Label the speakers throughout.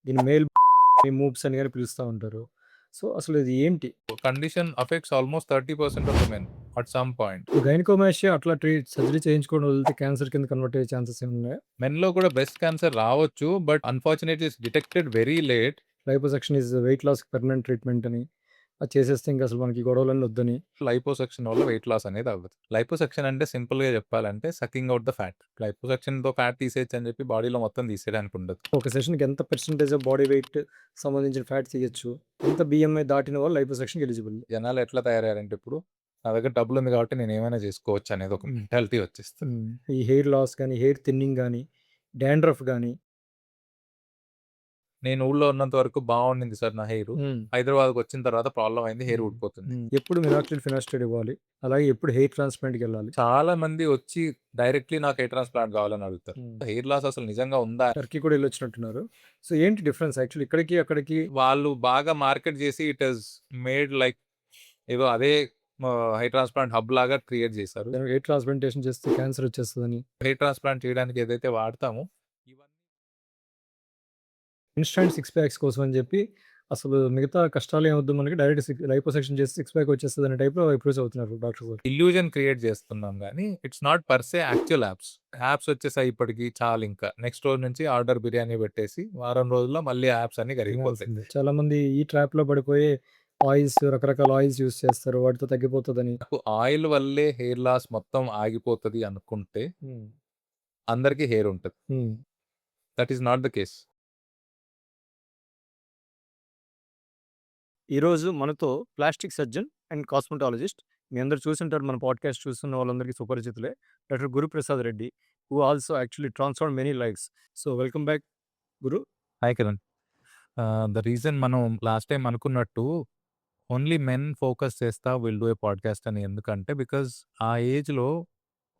Speaker 1: దీన్ని male moves అని గాని పిలుస్తా ఉంటారు. సో, అసలు ఇది ఏంటి?
Speaker 2: Condition affects almost 30% of the men at some point.
Speaker 1: Gynaecomastia అట్లా సర్జరీ చేయించుకోవడం వదిలితే క్యాన్సర్ కింద కన్వర్ట్ అయ్యే ఛాన్సెస్ ఏమైనా ఉన్నాయా?
Speaker 2: మెన్‌లో కూడా బ్రెస్ట్ క్యాన్సర్ రావచ్చు. But unfortunately it's detected very late.
Speaker 1: Liposuction is weight లాస్‌కి పర్మనెంట్ ట్రీట్మెంట్ అని. అది చేసేస్తే ఇంక అసలు మనకి గొడవలన్నీ వద్దని.
Speaker 2: లైపోసక్షన్ వల్ల వెయిట్ లాస్ అనేది అవ్వదు. లైపోసక్షన్ అంటే సింపుల్‌గా చెప్పాలంటే సకింగ్ ఔట్ ద ఫ్యాట్. లైపోసక్షన్‌తో ఫ్యాట్ తీసేయొచ్చు అని చెప్పి బాడీలో మొత్తం తీసేయడానికి ఉండదు.
Speaker 1: ఒక సెషన్‌కి ఎంత పర్సెంటేజ్ ఆఫ్ బాడీ వెయిట్ సంబంధించిన ఫ్యాట్ తీయొచ్చు? ఎంత BMI దాటిన వాళ్ళు లైపోసక్షన్‌కి ఎలిజిబుల్.
Speaker 2: జనాలు ఎట్లా తయారయ్యారంటే ఇప్పుడు నా దగ్గర డబ్బులుంది కాబట్టి నేను ఏమైనా చేసుకోవచ్చు అనేది ఒక మెంటాలిటీ వచ్చేస్తుంది.
Speaker 1: ఈ హెయిర్ లాస్ గాని, హెయిర్ థిన్నింగ్ గాని, డాండ్రఫ్ గాని.
Speaker 2: నేను ఊళ్ళో ఉన్నంత వరకు బాగుండింది సార్ నా హెయిర్. హైదరాబాద్‌కొచ్చిన తర్వాత ప్రాబ్లమ్ అయింది. హెయిర్ ఊడిపోతుంది.
Speaker 1: ఎప్పుడు మినాక్సిడిల్ ఫినాస్టైడ్ ఇవ్వాలి? అలాగే ఎప్పుడు హెయిర్ ట్రాన్స్‌ప్లాంట్‌కెళ్ళాలి?
Speaker 2: చాలా మంది వచ్చి డైరెక్ట్‌లీ నాకు హెయిర్ ట్రాన్స్‌ప్లాంట్ కావాలని అడుగుతారు. హెయిర్ లాస్ అసలు నిజంగా ఉందా?
Speaker 1: టర్కీ కూడా ఎళ్ళొచ్చినట్టున్నారు. సో, ఏంటి డిఫరెన్స్ యాక్చువల్లీ ఇక్కడికి, అక్కడికి?
Speaker 2: వాళ్ళు బాగా మార్కెట్ చేసి ఇట్ హస్ మేడ్ లైక్ ఏదో అదే హెయిర్ ట్రాన్స్‌ప్లాంట్ హబ్ లాగా క్రియేట్ చేశారు.
Speaker 1: హెయిర్ ట్రాన్స్‌ప్లాంటేషన్ చేస్తే క్యాన్సర్ వచ్చేస్తదని.
Speaker 2: హెయిర్ ట్రాన్స్‌ప్లాంట్ చేయడానికి ఏదైతే వాడతామో ఇవన్నీ
Speaker 1: ఇన్‌స్టాంట్ సిక్స్ ప్యాక్స్ కోసం అని చెప్పి అసలు మిగతా కష్టాలేమొద్దు మనకి డైరెక్ట్ లైపోసక్షన్ చేసి సిక్స్ ప్యాక్ వచ్చేస్తదనే టైప్‌లో అప్రోచ్ అవుతున్నారు డాక్టర్స్ కూడా.
Speaker 2: ఇల్యూజన్ క్రియేట్ చేస్తున్నాం గానీ it's not per say actual apps. Apps వచ్చేసాయి ఇప్పటికి చాలింకా. నెక్స్ట్ రోజు నుంచి ఆర్డర్ బిర్యానీ పెట్టేసి వారం రోజుల్లో మళ్ళీ యాప్స్ అన్నీ కరిగిపోతాయి.
Speaker 1: చాలా మంది ఈ ట్రాప్‌లో పడిపోయి రకరకాల ఆయిల్స్ యూజ్ చేస్తారు. వాటితో తగ్గిపోతదని.
Speaker 2: నాకు ఆయిల్ వల్లే హెయిర్ లాస్ మొత్తం ఆగిపోతది అనుకుంటే అందరికీ హెయిర్ ఉంటది. That is not the case.
Speaker 1: ఈరోజు మనతో ప్లాస్టిక్ సర్జన్ అండ్ కాస్మెటాలజిస్ట్, మీ అందరూ చూసుంటారు, మన పాడ్కాస్ట్ చూస్తున్న వాళ్ళందరికీ సుపరిచితులే, doctor Guruprasad Reddy, who also actually transform many lives. So, welcome back Guru.
Speaker 2: Hi Kiran. The reason మనం లాస్ట్ టైం అనుకున్నట్టు ఓన్లీ మెన్ ఫోకస్ చేస్తా విల్ డూ ఏ పాడ్కాస్ట్ అని ఎందుకంటే బికాజ్ ఆ ఏజ్‌లో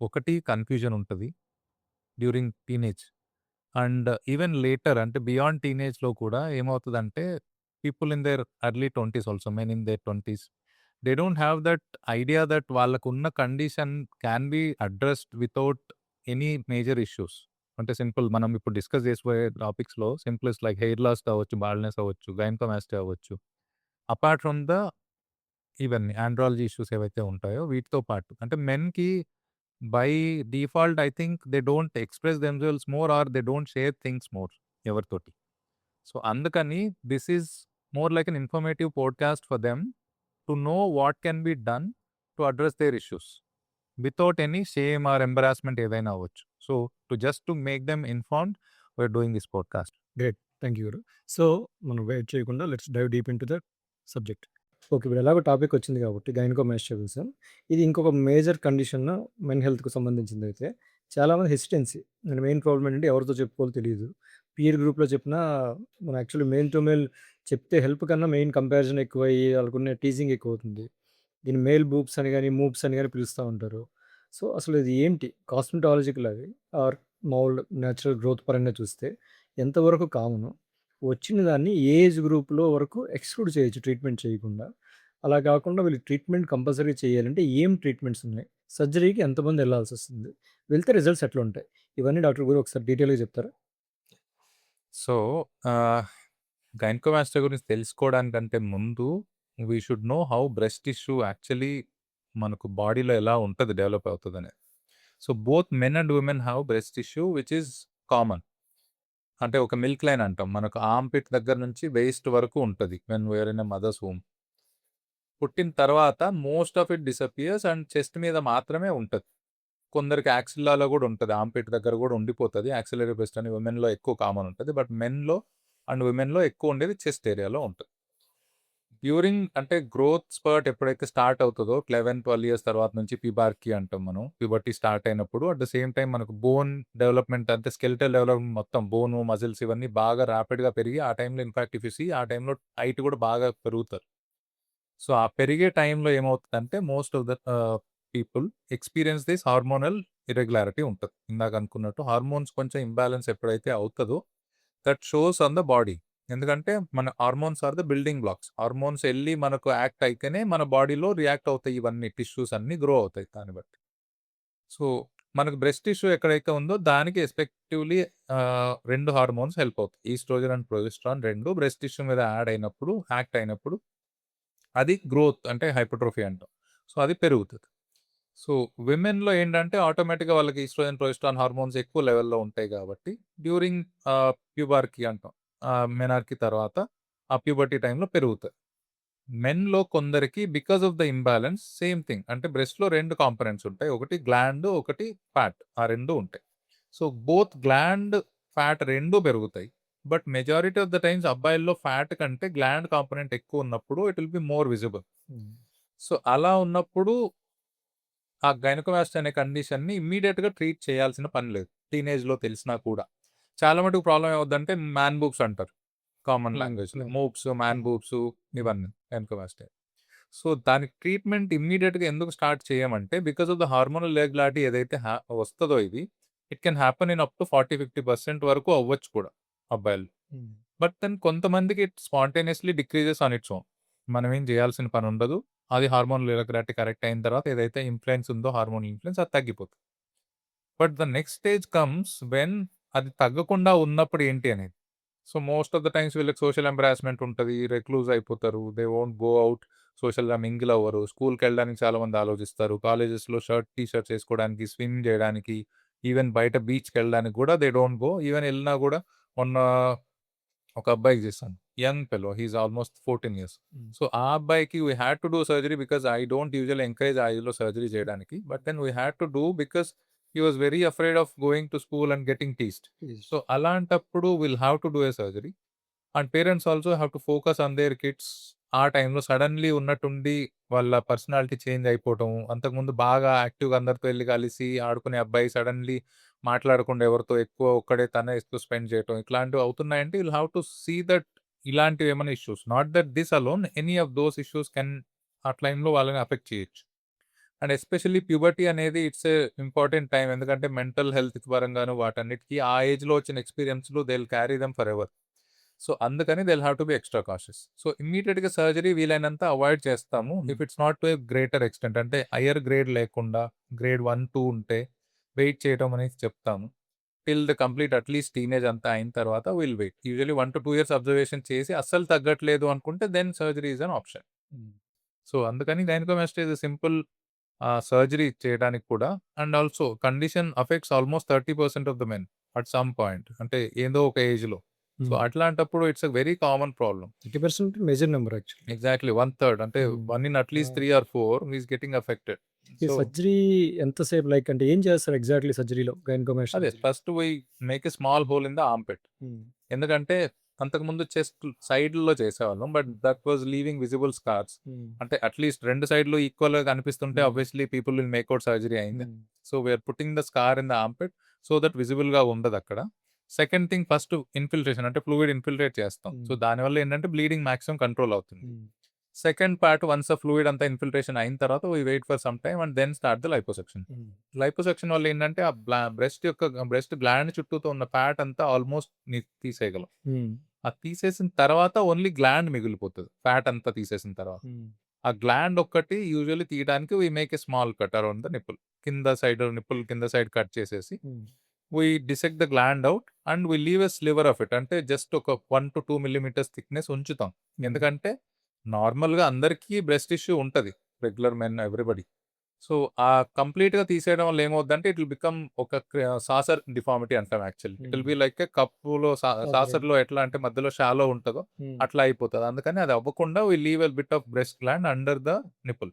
Speaker 2: ఒకటి కన్‌ఫ్యూజన్ ఉంటది during teenage and even later అంటే బియాండ్ టీనేజ్‌లో కూడా ఏమవుతదంటే people in their early 20s also men in their 20s they don't have that idea that వాళ్ళకున్న condition can be addressed without any major issues. అంటే simple మనం ఇప్పుడు discuss చేసిపోయే టాపిక్స్‌లో సింప్లెస్ట్ లైక్ హెయిర్ లాస్ అవ్వచ్చు, బాల్డ్‌నెస్ అవ్వచ్చు, గైనకోమాస్టియా అవ్వచ్చు. అపార్ట్ ఫ్రమ్ ద ఇవన్నీ ఆండ్రాలజీ ఇష్యూస్ ఏవైతే ఉంటాయో వీటితో పాటు అంటే మెన్‌కి by default I think they don't express themselves more or they don't share things more ఎవరితోటి. సో, అందుకని this is more like an informative podcast for them to know what can be done to address their issues without any shame or embarrassment ఏదైనా అవ్వచ్చు. So, to make them informed we are doing this podcast.
Speaker 1: Great. Thank you Guru. So, మనం wait చేయకుండా let's dive deep into the subject. Okay. ఇప్పుడు ఎలాగో topic వచ్చింది కాబట్టి gynaecomastia విషయం. ఇది ఇంకొక మేజర్ కండిషన్ మెన్ హెల్త్‌కి సంబంధించిందైతే. చాలామంది హెసిటెన్సీ. నేను మెయిన్ ప్రాబ్లమ్ ఏంటంటే ఎవరితో చెప్పుకోవాలో తెలీదు. పీర్ గ్రూప్‌లో చెప్పినా మనం యాక్చువల్లీ మేల్ టు మేల్ చెప్తే హెల్ప్ కన్నా మెయిన్ కంపారిజన్ ఎక్కువయ్యి వాళ్ళకున్న టీజింగ్ ఎక్కువవుతుంది. దీన్ని మేల్ బూబ్స్ అని గాని, మూబ్స్ అని గాని పిలుస్తా ఉంటారు. సో, అసలు ఇది ఏంటి? కాస్మెటాలజికల్ అది ఆర్ మామూలు నేచురల్ గ్రోత్ పరంగా చూస్తే ఎంతవరకు కామను? వచ్చిన దాన్ని ఏ ఏజ్ గ్రూప్‌లో వరకు ఎక్స్‌క్లూడ్ చేయొచ్చు ట్రీట్మెంట్ చేయకుండా? అలా కాకుండా వీళ్ళు ట్రీట్మెంట్ కంపల్సరీ చేయాలంటే ఏం ట్రీట్మెంట్స్ ఉన్నాయి? సర్జరీకి ఎంతమంది ఎళ్ళాల్సొస్తుంది? వెళ్తే రిజల్ట్స్ ఎట్లుంటాయి? ఇవన్నీ డాక్టర్ గారు ఒకసారి డీటెయిల్‌గా చెప్తారా?
Speaker 2: సో, గైనకోమాస్టియా గురించి తెలుసుకోవడానికంటే ముందు we should know how breast tissue actually మనకు బాడీలో ఎలా ఉంటది, డెవలప్ అవుతదనేది. So, both men and women have breast tissue which is common. అంటే ఒక మిల్క్ లైన్ అంటాం. మనకు ఆర్మ్ పిట్ దగ్గర నుంచి వేస్ట్ వరకు ఉంటది when we are in a mother's womb. పుట్టిన తర్వాత most of it disappears and chest మీద మాత్రమే ఉంటది. కొందరికి యాక్సిల్లాలో కూడా ఉంటది. ఆర్మ్ పిట్ దగ్గర కూడా ఉండిపోతది. యాక్సిలరీ బ్రెస్ట్ అని విమెన్‌లో ఎక్కువ కామన్ ఉంటది. బట్ మెన్‌లో అండ్ విమెన్‌లో ఎక్కువ ఉండేది చెస్ట్ ఏరియాలో ఉంటది. డ్యూరింగ్ అంటే గ్రోత్ స్పర్ట్ ఎప్పుడైతే స్టార్ట్ అవుతదో 11, 12 ఇయర్స్ తర్వాత నుంచి పిబార్కీ అంటాం మనం. ప్యూబర్టీ స్టార్ట్ అయినప్పుడు అట్ ద సేమ్ టైమ్ మనకు బోన్ డెవలప్‌మెంట్ అంటే స్కెలిటల్ డెవలప్‌మెంట్ మొత్తం బోను, మజిల్స్ ఇవన్నీ బాగా ర్యాపిడ్‌గా పెరిగి ఆ టైంలో ఇన్‌ఫాక్ట్ ఇఫ్ యూ సీ ఆ టైంలో హైట్ కూడా బాగా పెరుగుతారు. సో, ఆ పెరిగే టైంలో ఏమవుతదంటే most of the people experience this hormonal irregularity ఉంటది. ఇందాక అనుకున్నట్టు హార్మోన్స్ కొంచెం ఇంబాలెన్స్ ఎప్పుడైతే అవుతదో that shows on the body. ఎందుకంటే మన hormones are the building blocks. Hormones ఎళ్లి మనకు యాక్ట్ అయితేనే మన బాడీలో రియాక్ట్ అవుతాయి ఇవన్నీ టిష్యూస్ అన్నీ గ్రో అవుతాయి దాన్ని బట్టి. సో, మనకు బ్రెస్ట్ టిష్యూ ఎక్కడైతే ఉందో దానికి ఎస్పెక్టివ్‌లీ 2 హార్మోన్స్ హెల్ప్ అవుతాయి. Oestrogen and progesterone 2 breast tissue మీద యాక్ట్ అయినప్పుడు అది గ్రోత్ అంటే హైపర్ట్రోఫీ అంటాం. సో, అది పెరుగుతది. సో, విమెన్‌లో ఏంటంటే ఆటోమేటిక్‌గా వాళ్ళకి ఈస్ట్రోజన్, ప్రొజెస్టెరాన్ హార్మోన్స్ ఎక్కువ లెవెల్‌లో ఉంటాయి కాబట్టి డ్యూరింగ్ ప్యూబర్టీ అంటాం. మెనార్కీ తర్వాత ఆ ప్యూబర్టీ టైమ్‌లో పెరుగుతాయి. మెన్‌లో కొందరికి because of the imbalance same thing. అంటే బ్రెస్ట్‌లో 2 కాంపోనెంట్స్ ఉంటాయి. ఒకటి గ్లాండ్, ఒకటి ఫ్యాట్. ఆ 2 ఉంటాయి. సో, బోత్ గ్లాండ్, ఫ్యాట్ 2 పెరుగుతాయి. But majority of the times అబ్బాయిల్లో ఫ్యాట్ కంటే గ్లాండ్ కాంపోనెంట్ ఎక్కువున్నప్పుడు it will be more visible.
Speaker 1: Hmm.
Speaker 2: So, అలా ఉన్నప్పుడు ఆ గైనకోమాస్టియా అనే కండిషన్‌ని ఇమ్మీడియేట్‌గా ట్రీట్ చేయాల్సిన పని లేదు. టీనేజ్‌లో తెలిసినా కూడా. చాలా మటుకు ప్రాబ్లమ్ ఏమవుద్దంటే మ్యాన్ బూబ్స్ అంటారు. కామన్
Speaker 1: హ్మ్.
Speaker 2: లాంగ్వేజ్‌లో.
Speaker 1: హ్మ్.
Speaker 2: మూబ్స్, మ్యాన్
Speaker 1: హ్మ్.
Speaker 2: బూబ్స్
Speaker 1: హ్మ్.
Speaker 2: ఇవన్నీ గైనకోమాస్టియా. సో, దానికి ట్రీట్మెంట్ ఇమ్మీడియేట్‌గా ఎందుకు స్టార్ట్ చేయమంటే because of the hormonal irregularity ఏదైతే వస్తదో ఇది, it can happen in up to 40-50% వరకు అవ్వచ్చు కూడా అబ్బాయిల్లో.
Speaker 1: హ్మ్.
Speaker 2: బట్ దెన్ కొంతమందికి it spontaneously decreases on its own. మనమేం చేయాల్సిన పనుండదు. అది హార్మోనల్ ఇర్రెగ్యులారిటీ కరెక్ట్ అయిన తర్వాత ఏదైతే ఇన్‌ఫ్లుయెన్స్ ఉందో హార్మోనల్ ఇన్‌ఫ్లుయెన్స్ అది తగ్గిపోతుంది. But the next stage comes when అది తగ్గకుండా ఉన్నప్పుడు ఏంటి అనేది. So, most of the times వీళ్ళకి సోషల్ ఎంబారాస్మెంట్ ఉంటది. రెక్లూజ్ అయిపోతారు. They won't go out. సోషల్‌గా మింగిల్ అవ్వరు. స్కూల్‌కెళ్ళడానికి చాలామంది ఆలోచిస్తారు. కాలేజెస్‌లో టీ షర్ట్స్ ఏసుకోవడానికి, స్విమ్ జేయడానికి, ఈవెన్ బయట బీచ్‌కెళ్ళడానికి గూడా దే డోంట్ గో. ఈవెన్ ఎళ్ళినా గూడా మొన్న ఒక అబ్బాయికి చేశాను. Young fellow. He is almost 14 years.
Speaker 1: Hmm.
Speaker 2: So, ఆ అబ్బాయికి we had to do surgery because I don't usually encourage ఆ ఏజ్‌లో సర్జరీ చేయడానికి. But then we had to do because he was very afraid of going to school and getting teased.
Speaker 1: Is
Speaker 2: so, అలాంటప్పుడు will have to do a surgery. And parents also have to focus on their kids. ఆ టైంలో suddenly ఉన్నట్టుండి వాళ్ళ personality change అయిపోవటం. అంతకుముందు బాగా యాక్టివ్‌గా అందరితో ఎళ్లి కలిసి ఆడుకునే అబ్బాయి సడెన్‌లీ మాట్లాడకుండా ఎవరితో ఎక్కువ ఒక్కడే తనే ఎక్కువ స్పెండ్ చేయటం. ఇట్లాంటివి అవుతున్నాయంటే you'll have to see that ఇలాంటివి ఏమైనా issues. Not that this alone any of those issues can ఆ టైంలో వాళ్ళని అఫెక్ట్ చేయొచ్చు. అండ్ ఎస్పెషల్లీ ప్యూబర్టీ అనేది ఇట్స్ ఎ ఇంపార్టెంట్ టైమ్. ఎందుకంటే మెంటల్ హెల్త్ పరంగాను వాటన్నిటికి ఆ ఏజ్‌లో వచ్చిన ఎక్స్‌పీరియన్స్‌లు they will carry them forever. So, అందుకని they will have to be extra cautious. So, ఇమ్మీడియేట్‌గా సర్జరీ వీలైనంత అవాయిడ్ చేస్తాము. If it's not to a greater extent అంటే హైయర్ గ్రేడ్ లేకుండా గ్రేడ్ 1, 2 ఉంటే వెయిట్ చేయడం అనేది చెప్తాము. Till the complete at least teenage అంతా అయిన తర్వాత will wait. Usually 1-2 years observation చేసి అస్సలు తగ్గట్లేదు అనుకుంటే then surgery is an option.
Speaker 1: Hmm.
Speaker 2: So, అందుకని gynaecomastia is a simple surgery చేయడానికి కూడా. And also condition affects almost 30% of the men at some point. అంటే ఏదో ఒక ఏజ్‌లో. So,
Speaker 1: hmm.
Speaker 2: అట్లాంటప్పుడు it's a very common problem.
Speaker 1: 30% major number actually.
Speaker 2: ఎగ్జాక్ట్‌లీ 1/3 అంటే
Speaker 1: hmm.
Speaker 2: 1 in at least
Speaker 1: ah!
Speaker 2: 3 or 4 is getting affected.
Speaker 1: ఈ
Speaker 2: సో,
Speaker 1: సర్జరీ ఎంతసేపు like అంటే ఏం చేస్తారు ఎగ్జాక్ట్‌లీ సర్జరీలో? గైనకోమాస్టియా
Speaker 2: అదే
Speaker 1: surgery?
Speaker 2: First we make a small hole in the armpit.
Speaker 1: Hmm.
Speaker 2: ఎందుకంటే అంతకుముందు చెస్ట్ సైడ్‌లో చేసేవాళ్ళం. But that was leaving visible scars.
Speaker 1: Hmm.
Speaker 2: అంటే అట్‌లీస్ట్ 2 సైడ్‌లు ఈక్వల్‌గా కనిపిస్తుంటే
Speaker 1: hmm.
Speaker 2: Obviously people will make out surgery అయింది.
Speaker 1: Hmm.
Speaker 2: So, we are putting the scar in the armpit so that విజిబుల్‌గా ఉండదక్కడ. సెకండ్ థింగ్ ఫస్ట్ ఇన్ఫిల్ట్రేషన్ అంటే fluid infiltrate చేస్తాం. So,
Speaker 1: hmm.
Speaker 2: దానివల్ల ఏంటంటే బ్లీడింగ్ మాక్సిమం కంట్రోల్ అవుతుంది.
Speaker 1: హ్మ్.
Speaker 2: సెకండ్ పార్ట్ వన్స్ ఆ fluid అంతా ఇన్ఫిల్ట్రేషన్ అయిన తర్వాత we wait for some time and then start the liposuction.
Speaker 1: Hmm.
Speaker 2: Liposuction వల్ల ఏంటంటే ఆ బ్రెస్ట్ గ్లాండ్ చుట్టూతో ఉన్న ఫ్యాట్ అంతా ఆల్మోస్ట్ తీసేయగలం.
Speaker 1: హ్మ్.
Speaker 2: అది తీసేసిన తర్వాత ఓన్లీ గ్లాండ్ మిగిలిపోతది. ఫ్యాట్ అంతా తీసేసిన తర్వాత.
Speaker 1: హ్మ్.
Speaker 2: ఆ గ్లాండ్ ఒక్కటి యూజువల్లీ తీయడానికి we make a small cut around the nipple. Nipple కింద సైడ్ కట్ చేసేసి
Speaker 1: hmm.
Speaker 2: We dissect the gland out and we leave a sliver of it. అంటే జస్ట్ ఒక 1-2 మిల్లీమీటర్స్ థిక్‌నెస్ ఉంచుతాం.
Speaker 1: హ్మ్.
Speaker 2: ఎందుకంటే నార్మల్‌గా అందరికీ బ్రెస్ట్ టిష్యూ ఉంటది. Regular men everybody. సో, కంప్లీట్‌గా తీసేయడం వల్ల ఏమవుద్దంటే ఇట్ విల్ బికమ్ ఒక సాసర్ డిఫార్మిటీ అంటాం actually. It will
Speaker 1: hmm.
Speaker 2: Be like a కప్పులో
Speaker 1: ఓకే.
Speaker 2: సాసర్‌లో ఎట్లా అంటే మధ్యలో షాలో ఉంటదో
Speaker 1: హ్మ్.
Speaker 2: అట్లా అయిపోతది. అందుకని అది అవ్వకుండా we leave a bit of breast gland under the nipple.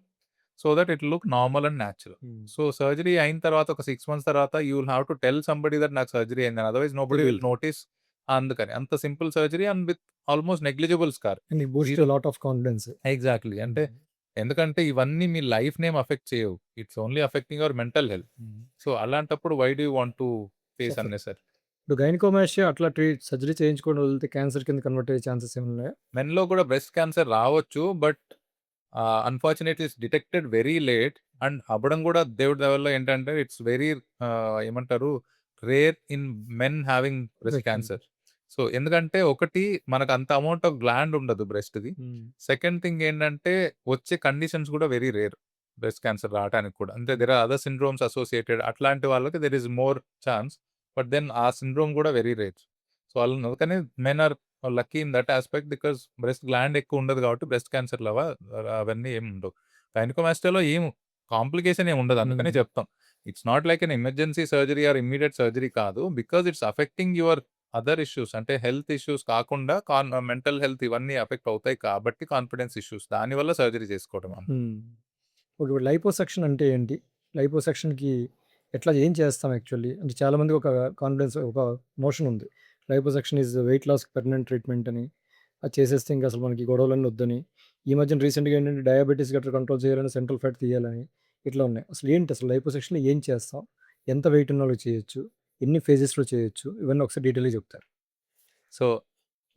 Speaker 2: So that it look normal and natural.
Speaker 1: Hmm.
Speaker 2: So, surgery అయిన తర్వాత ఒక 6 మంత్స్ తర్వాత you will have to tell somebody that నాకు సర్జరీ అయిందని. Otherwise nobody will notice. అందుకని అంత simple surgery and with almost negligible scar.
Speaker 1: And it boost
Speaker 2: 0
Speaker 1: lot of confidence.
Speaker 2: Exactly. అంటే
Speaker 1: hmm.
Speaker 2: ఎందుకంటే ఇవన్నీ మీ లైఫ్‌నేం అఫెక్ట్ చేయవు. It's only affecting your mental health.
Speaker 1: Hmm.
Speaker 2: So, అలాంటప్పుడు why do you want to face
Speaker 1: suffer.
Speaker 2: Unnecessary?
Speaker 1: ఇప్పుడు gynaecomastia అట్లా surgery చేయించుకొని వదిలితే క్యాన్సర్ కింద కన్వర్ట్ అయ్యే ఛాన్సెస్ ఏమైనా ఉన్నాయా?
Speaker 2: మెన్‌లో కూడా బ్రెస్ట్ క్యాన్సర్ రావచ్చు. But unfortunately it's detected very late. And అవ్వడం కూడా దేవుడి దయ వల్ల ఏంటంటే ఇట్స్ వెరీ ఏమంటారు rare in men having breast
Speaker 1: breast
Speaker 2: cancer.
Speaker 1: Cancer.
Speaker 2: So, ఎందుకంటే ఒకటి మనకు అంత అమౌంట్ ఆఫ్ గ్లాండ్ ఉండదు బ్రెస్ట్‌ది.
Speaker 1: హ్మ్.
Speaker 2: సెకండ్ థింగ్ ఏంటంటే వచ్చే కండిషన్స్ కూడా వెరీ రేర్. బ్రెస్ట్ క్యాన్సర్ రావటానికి కూడా. అంటే there are other syndromes associated అట్లాంటి వాళ్ళకి there is more chance. But then ఆ సిండ్రోమ్ కూడా వెరీ రేర్. సో అందుకని men are lucky in that aspect because breast gland ఎక్కువ ఉండదు కాబట్టి బ్రెస్ట్ క్యాన్సర్‌లు అవన్నీ ఏమి ఉండవు. గైనకోమాస్టియాలో ఏం కాంప్లికేషన్ ఏమి ఉండదు. అందుకనే చెప్తాం. It's not like an emergency surgery or immediate surgery కాదు. Because it's affecting your other issues అంటే హెల్త్ ఇష్యూస్ కాకుండా మెంటల్ హెల్త్ ఇవన్నీ అఫెక్ట్ అవుతాయి కాబట్టి కాన్ఫిడెన్స్ ఇష్యూస్. దానివల్ల సర్జరీ చేసుకోవడం.
Speaker 1: ఇప్పుడు లైపోసక్షన్ అంటే ఏంటి? లైపోసక్షన్‌కి ఏం చేస్తాం యాక్చువల్లీ? అంటే చాలామందికి ఒక కాన్ఫిడెన్స్, ఒక నోషన్ ఉంది. లైపోసక్షన్ ఈజ్ వెయిట్ లాస్‌కి పెర్మనెంట్ ట్రీట్మెంట్ అని. అది చేసేస్తే ఇంక అసలు మనకి గొడవలన్నీ వద్దని. ఈ మధ్యన రీసెంట్‌గా ఏంటంటే డయాబెటిస్ గట్రా కంట్రోల్ చేయాలని, సెంట్రల్ ఫ్యాట్ తీయాలని ఇట్లా ఉన్నాయి. అసలు లైపోసక్షన్‌లో ఏం చేస్తాం? ఎంత వెయిట్ ఉన్నోళ్ళకి చేయొచ్చు? ఎన్ని ఫేజెస్‌లో చేయొచ్చు? ఇవన్నీ ఒకసారి డీటెయిల్‌గా చెప్తారా?
Speaker 2: సో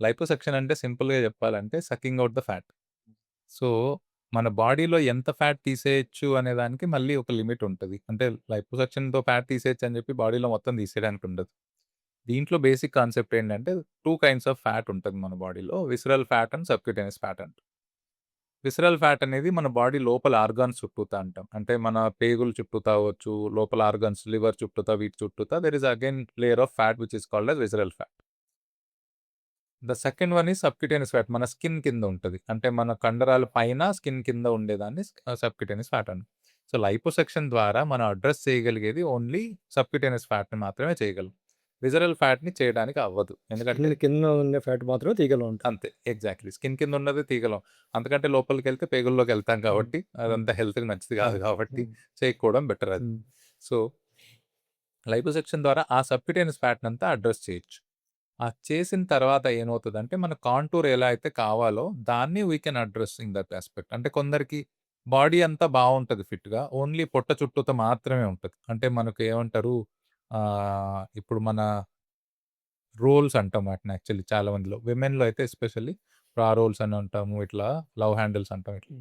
Speaker 2: లైపోసక్షన్ అంటే సింపుల్‌గా చెప్పాలంటే sucking out the fat. So మన బాడీలో ఎంత ఫ్యాట్ తీసేయొచ్చు అనే దానికి మళ్ళీ ఒక లిమిట్ ఉంటది. అంటే లైపోసక్షన్‌తో ఫ్యాట్ తీసేయొచ్చు అని చెప్పి బాడీలో మొత్తం తీసేయడానికి ఉండదు. దీంట్లో బేసిక్ కాన్సెప్ట్ ఏంటంటే 2 కైండ్స్ ఆఫ్ ఫ్యాట్ ఉంటది మన బాడీలో. Visceral fat and subcutaneous fat అంటాం. విసరల్ ఫ్యాట్ అనేది మన బాడీ లోపల ఆర్గాన్స్ చుట్టూతా అంటాం. అంటే మన పేగులు చుట్టూతా అవ్వచ్చు, లోపల ఆర్గాన్స్ లివర్ చుట్టూతా, వీటి చుట్టూతా there is again layer of fat which is called as visceral fat. The second one is subcutaneous fat. మన స్కిన్ కింద ఉంటది. అంటే మన కండరాల పైన స్కిన్ కింద ఉండేదాన్ని సబ్క్యూటేనియస్ ఫ్యాట్ అంటాం. సో లైపోసక్షన్ ద్వారా మనం అడ్రెస్ చేయగలిగేది ఓన్లీ సబ్క్యూటేనియస్ ఫ్యాట్‌ని మాత్రమే చేయగలం. విసరల్ ఫ్యాట్‌ని చేయడానికి అవ్వదు. ఎందుకంటే
Speaker 1: స్కిన్ కింద ఉండే ఫ్యాట్ మాత్రమే తీయగలం అంటారు.
Speaker 2: అంతే. ఎగ్జాక్ట్‌లీ. స్కిన్ కింద ఉన్నది తీయగలం. అంతకంటే లోపలికెళ్తే పేగుల్లోకెళ్తాం కాబట్టి అదంతా హెల్త్‌కి మంచిది కాదు కాబట్టి చేయకపోవడం బెటర్ అది. సో లైపోసక్షన్ ద్వారా ఆ సబ్క్యూటేనియస్ ఫ్యాట్‌నంతా అడ్రెస్ చేయొచ్చు. చేసిన తర్వాత ఏమవుతదంటే మన కాంటూర్ ఎలా అయితే కావాలో దాన్ని we can address in that aspect. అంటే కొందరికి బాడీ అంతా బావుంటది ఫిట్‌గా. ఓన్లీ పొట్ట చుట్టూతా మాత్రమే ఉంటది. అంటే మనకు ఏమంటారు ఇప్పుడు మన రోల్స్ అంటాం వాటిని యాక్చువల్లీ చాలా మందిలో. విమెన్‌లో అయితే ఎస్పెషల్లీ బ్రా రోల్స్ అని అంటాము. ఇట్లా లవ్ హ్యాండిల్స్ అంటాం ఇట్లా.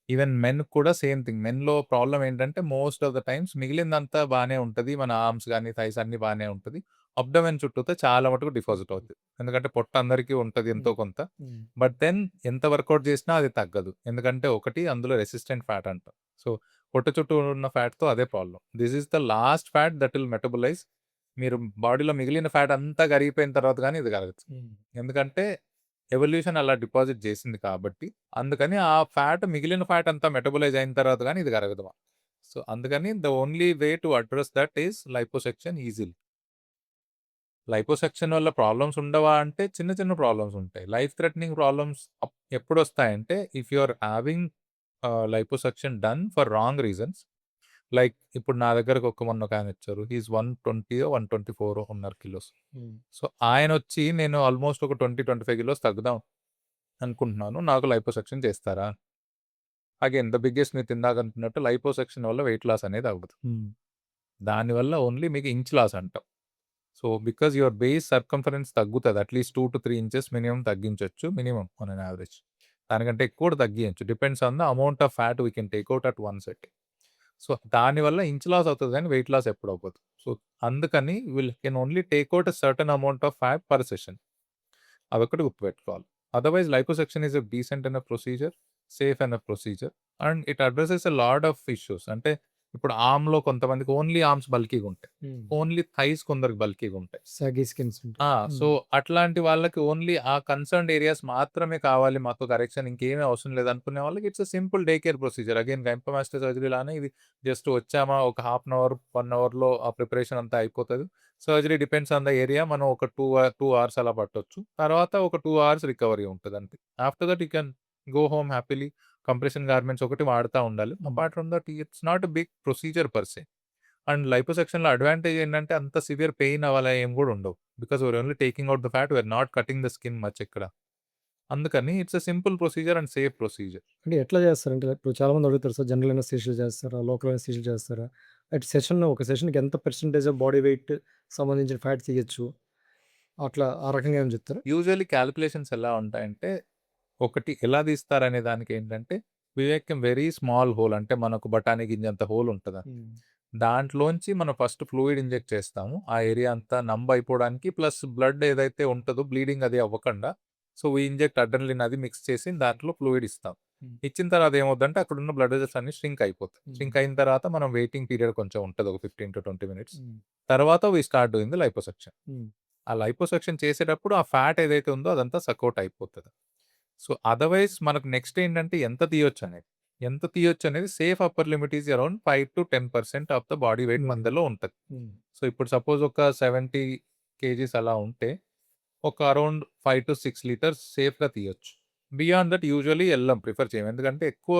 Speaker 2: ఈవెన్ మెన్ కూడా సేమ్ థింగ్. మెన్‌లో ప్రాబ్లమ్ ఏంటంటే మోస్ట్ ఆఫ్ ద టైమ్స్ మిగిలిందంతా బానే ఉంటది. మన ఆర్మ్స్ గాని, థైస్ అన్నీ బానే ఉంటది. అబ్డోమెన్ చుట్టూతా చాలా మటుకు డిపాజిట్ అవుతది. ఎందుకంటే పొట్ట అందరికీ ఉంటది ఎంతో కొంత. బట్ దెన్ ఎంత వర్కౌట్ చేసినా అది తగ్గదు. ఎందుకంటే ఒకటి అందులో రెసిస్టెంట్ ఫ్యాట్ అంటాం. సో పొట్ట చుట్టూ ఉన్న ఫ్యాట్‌తో అదే problem. This is the last fat that will metabolise. మీరు బాడీలో మిగిలిన ఫ్యాట్ అంతా కరిగిపోయిన తర్వాత గాని ఇది కరగదు. ఎందుకంటే ఎవల్యూషన్ అలా డిపాజిట్ చేసింది కాబట్టి, అందుకని ఆ మిగిలిన ఫ్యాట్ అంతా మెటబలైజ్ అయిన తర్వాత గాని ఇది కరగదు. సో అందుకని the only way to address that is liposuction easily. Liposuction వల్ల ప్రాబ్లమ్స్ ఉండవా అంటే చిన్న చిన్న ప్రాబ్లమ్స్ ఉంటాయి. లైఫ్ థ్రెటనింగ్ ప్రాబ్లమ్స్ ఎప్పుడొస్తాయంటే if you are having liposuction done for wrong reasons. Like ఇప్పుడు నా దగ్గరకు మొన్న ఒకాయన వచ్చారు. హి ఈస్ 120 124 ఉన్నారు కిలోస్. సో ఆయనొచ్చి నేను ఆల్మోస్ట్ ఒక 20, 25 కిలోస్ తగ్గుదాం అనుకుంటున్నాను. నాకు లైపోసక్షన్ చేస్తారా? అగైన్ ద బిగ్గెస్ట్ మిత్ ఇందాక అనుకున్నట్టు లైపోసక్షన్ వల్ల వెయిట్ లాస్ అనేది అవ్వదు. దానివల్ల ఓన్లీ మీకు ఇంచ్ లాస్ అంటాం. So because your base circumference తగ్గుతది. అట్‌లీస్ట్ 2-3 ఇంచెస్ మినిమమ్ తగ్గించొచ్చు. Minimum on an average. దానికంటే ఎక్కువ కూడా తగ్గియొచ్చు. Depends on the amount of fat we can take out at one set. So దానివల్ల ఇంచ్ లాస్ అవుతది గానీ వెయిట్ లాస్ ఎప్పుడు అవ్వదు. సో అందుకని can only take out a certain amount of fat per session. అదొక్కటి గుర్తుపెట్టుకోవాలి. Otherwise liposuction is a decent enough procedure, safe enough procedure and it addresses a lot of issues. అంటే ఇప్పుడు ఆర్మ్‌లో కొంతమందికి only arms బల్కీగా ఉంటాయి. Only thighs కొందరికి బల్కీగా ఉంటాయి.
Speaker 1: సాగీ skins ఉంటాయి.
Speaker 2: So అట్లాంటి వాళ్ళకి ఓన్లీ ఆ కన్సర్న్డ్ ఏరియాస్ మాత్రమే కావాలి మాకు కరెక్షన్ ఇంకేమీ అవసరం లేదనుకునే వాళ్ళకి it's a simple day care procedure. Again gynaecomastia surgery లానే ఇది జస్ట్ వచ్చామా ఒక హాఫ్ అన్ అవర్, 1 అవర్‌లో ఆ ప్రిపరేషన్ అంతా అయిపోతది. Surgery depends on the area. మనం ఒక 2 అవర్స్ అలా పట్టొచ్చు. తర్వాత ఒక 2 అవర్స్ రికవరీ ఉంటది అంతే. After that you can go home happily. Compression garments ఒకటి వాడతా ఉండాలి. Apart from that it's not a big procedure per se. And లైపోసక్షన్‌లో అడ్వాంటేజ్ ఏంటంటే అంత సివియర్ పెయిన్ అలా ఏం గూడా ఉండవు. Because we're only taking out the fat. We're not cutting the skin much ఇక్కడ. అందుకని it's a simple procedure and safe procedure.
Speaker 1: అంటే ఎట్లా చేస్తారంటే ఇప్పుడు చాలామంది అడుగుతారు సార్, జనరల్ అనస్థీషియా చేస్తారా? లోకల్ అనస్థీషియా చేస్తారా? ఒక సెషన్‌కి ఎంత పర్సెంటేజ్ ఆఫ్ బాడీ వెయిట్ సంబంధించిన ఫ్యాట్ తీయొచ్చు? అట్లా ఆ రకంగా ఏమైనా చెప్తారా?
Speaker 2: యూజువల్లీ కాలిక్యులేషన్స్ ఎలా ఉంటాయంటే, ఒకటి ఎలా తీస్తారనే దానికేంటంటే, we make a very small hole. అంటే మనకు బఠానీ గింజంత హోల్ ఉంటది. దాంట్లోంచి మనం ఫస్ట్ ఫ్లూయిడ్ ఇంజెక్ట్ చేస్తాము. ఆ ఏరియా అంతా నంబ్ అయిపోవడానికి ప్లస్ బ్లడ్ ఏదైతే ఉంటదో బ్లీడింగ్ అది అవ్వకుండా. సో వి ఇంజెక్ట్ అడ్రెనలిన్ అది మిక్స్ చేసి దాంట్లో ఫ్లూయిడ్ ఇస్తాం.
Speaker 1: హ్మ్.
Speaker 2: ఇచ్చిన తర్వాత ఏమవుద్దంటే అక్కడున్న బ్లడ్ వెసల్స్ అన్నీ ష్రింక్ అయిపోతాయి. ష్రింక్ అయిన తర్వాత మనం వెయిటింగ్ పీరియడ్ కొంచెం ఉంటది. ఒక 15-20 మినిట్స్.
Speaker 1: హ్మ్.
Speaker 2: తర్వాత we start doing the liposuction.
Speaker 1: Hmm.
Speaker 2: ఆ లైపోసక్షన్ చేసేటప్పుడు ఆ ఫ్యాట్ ఏదైతే ఉందో అదంతా సకౌట్ అయిపోతది. సో, అదర్‌వైజ్ మనకు నెక్స్ట్ ఏంటంటే ఎంత తీయొచ్చనేది. ఎంత తీయొచ్చనేది safe upper limit is around 5-10% of the body weight
Speaker 1: hmm.
Speaker 2: మధ్యలో ఉంటది.
Speaker 1: హ్మ్.
Speaker 2: సో, ఇప్పుడు సపోజ్ ఒక 70 కేజీస్ అలా ఉంటే ఒక అరౌండ్ 5-6 లీటర్స్ సేఫ్‌గా తీయొచ్చు. బియాండ్ దట్ యూజువల్లీ ప్రిఫర్ చేయం. ఎందుకంటే ఎక్కువ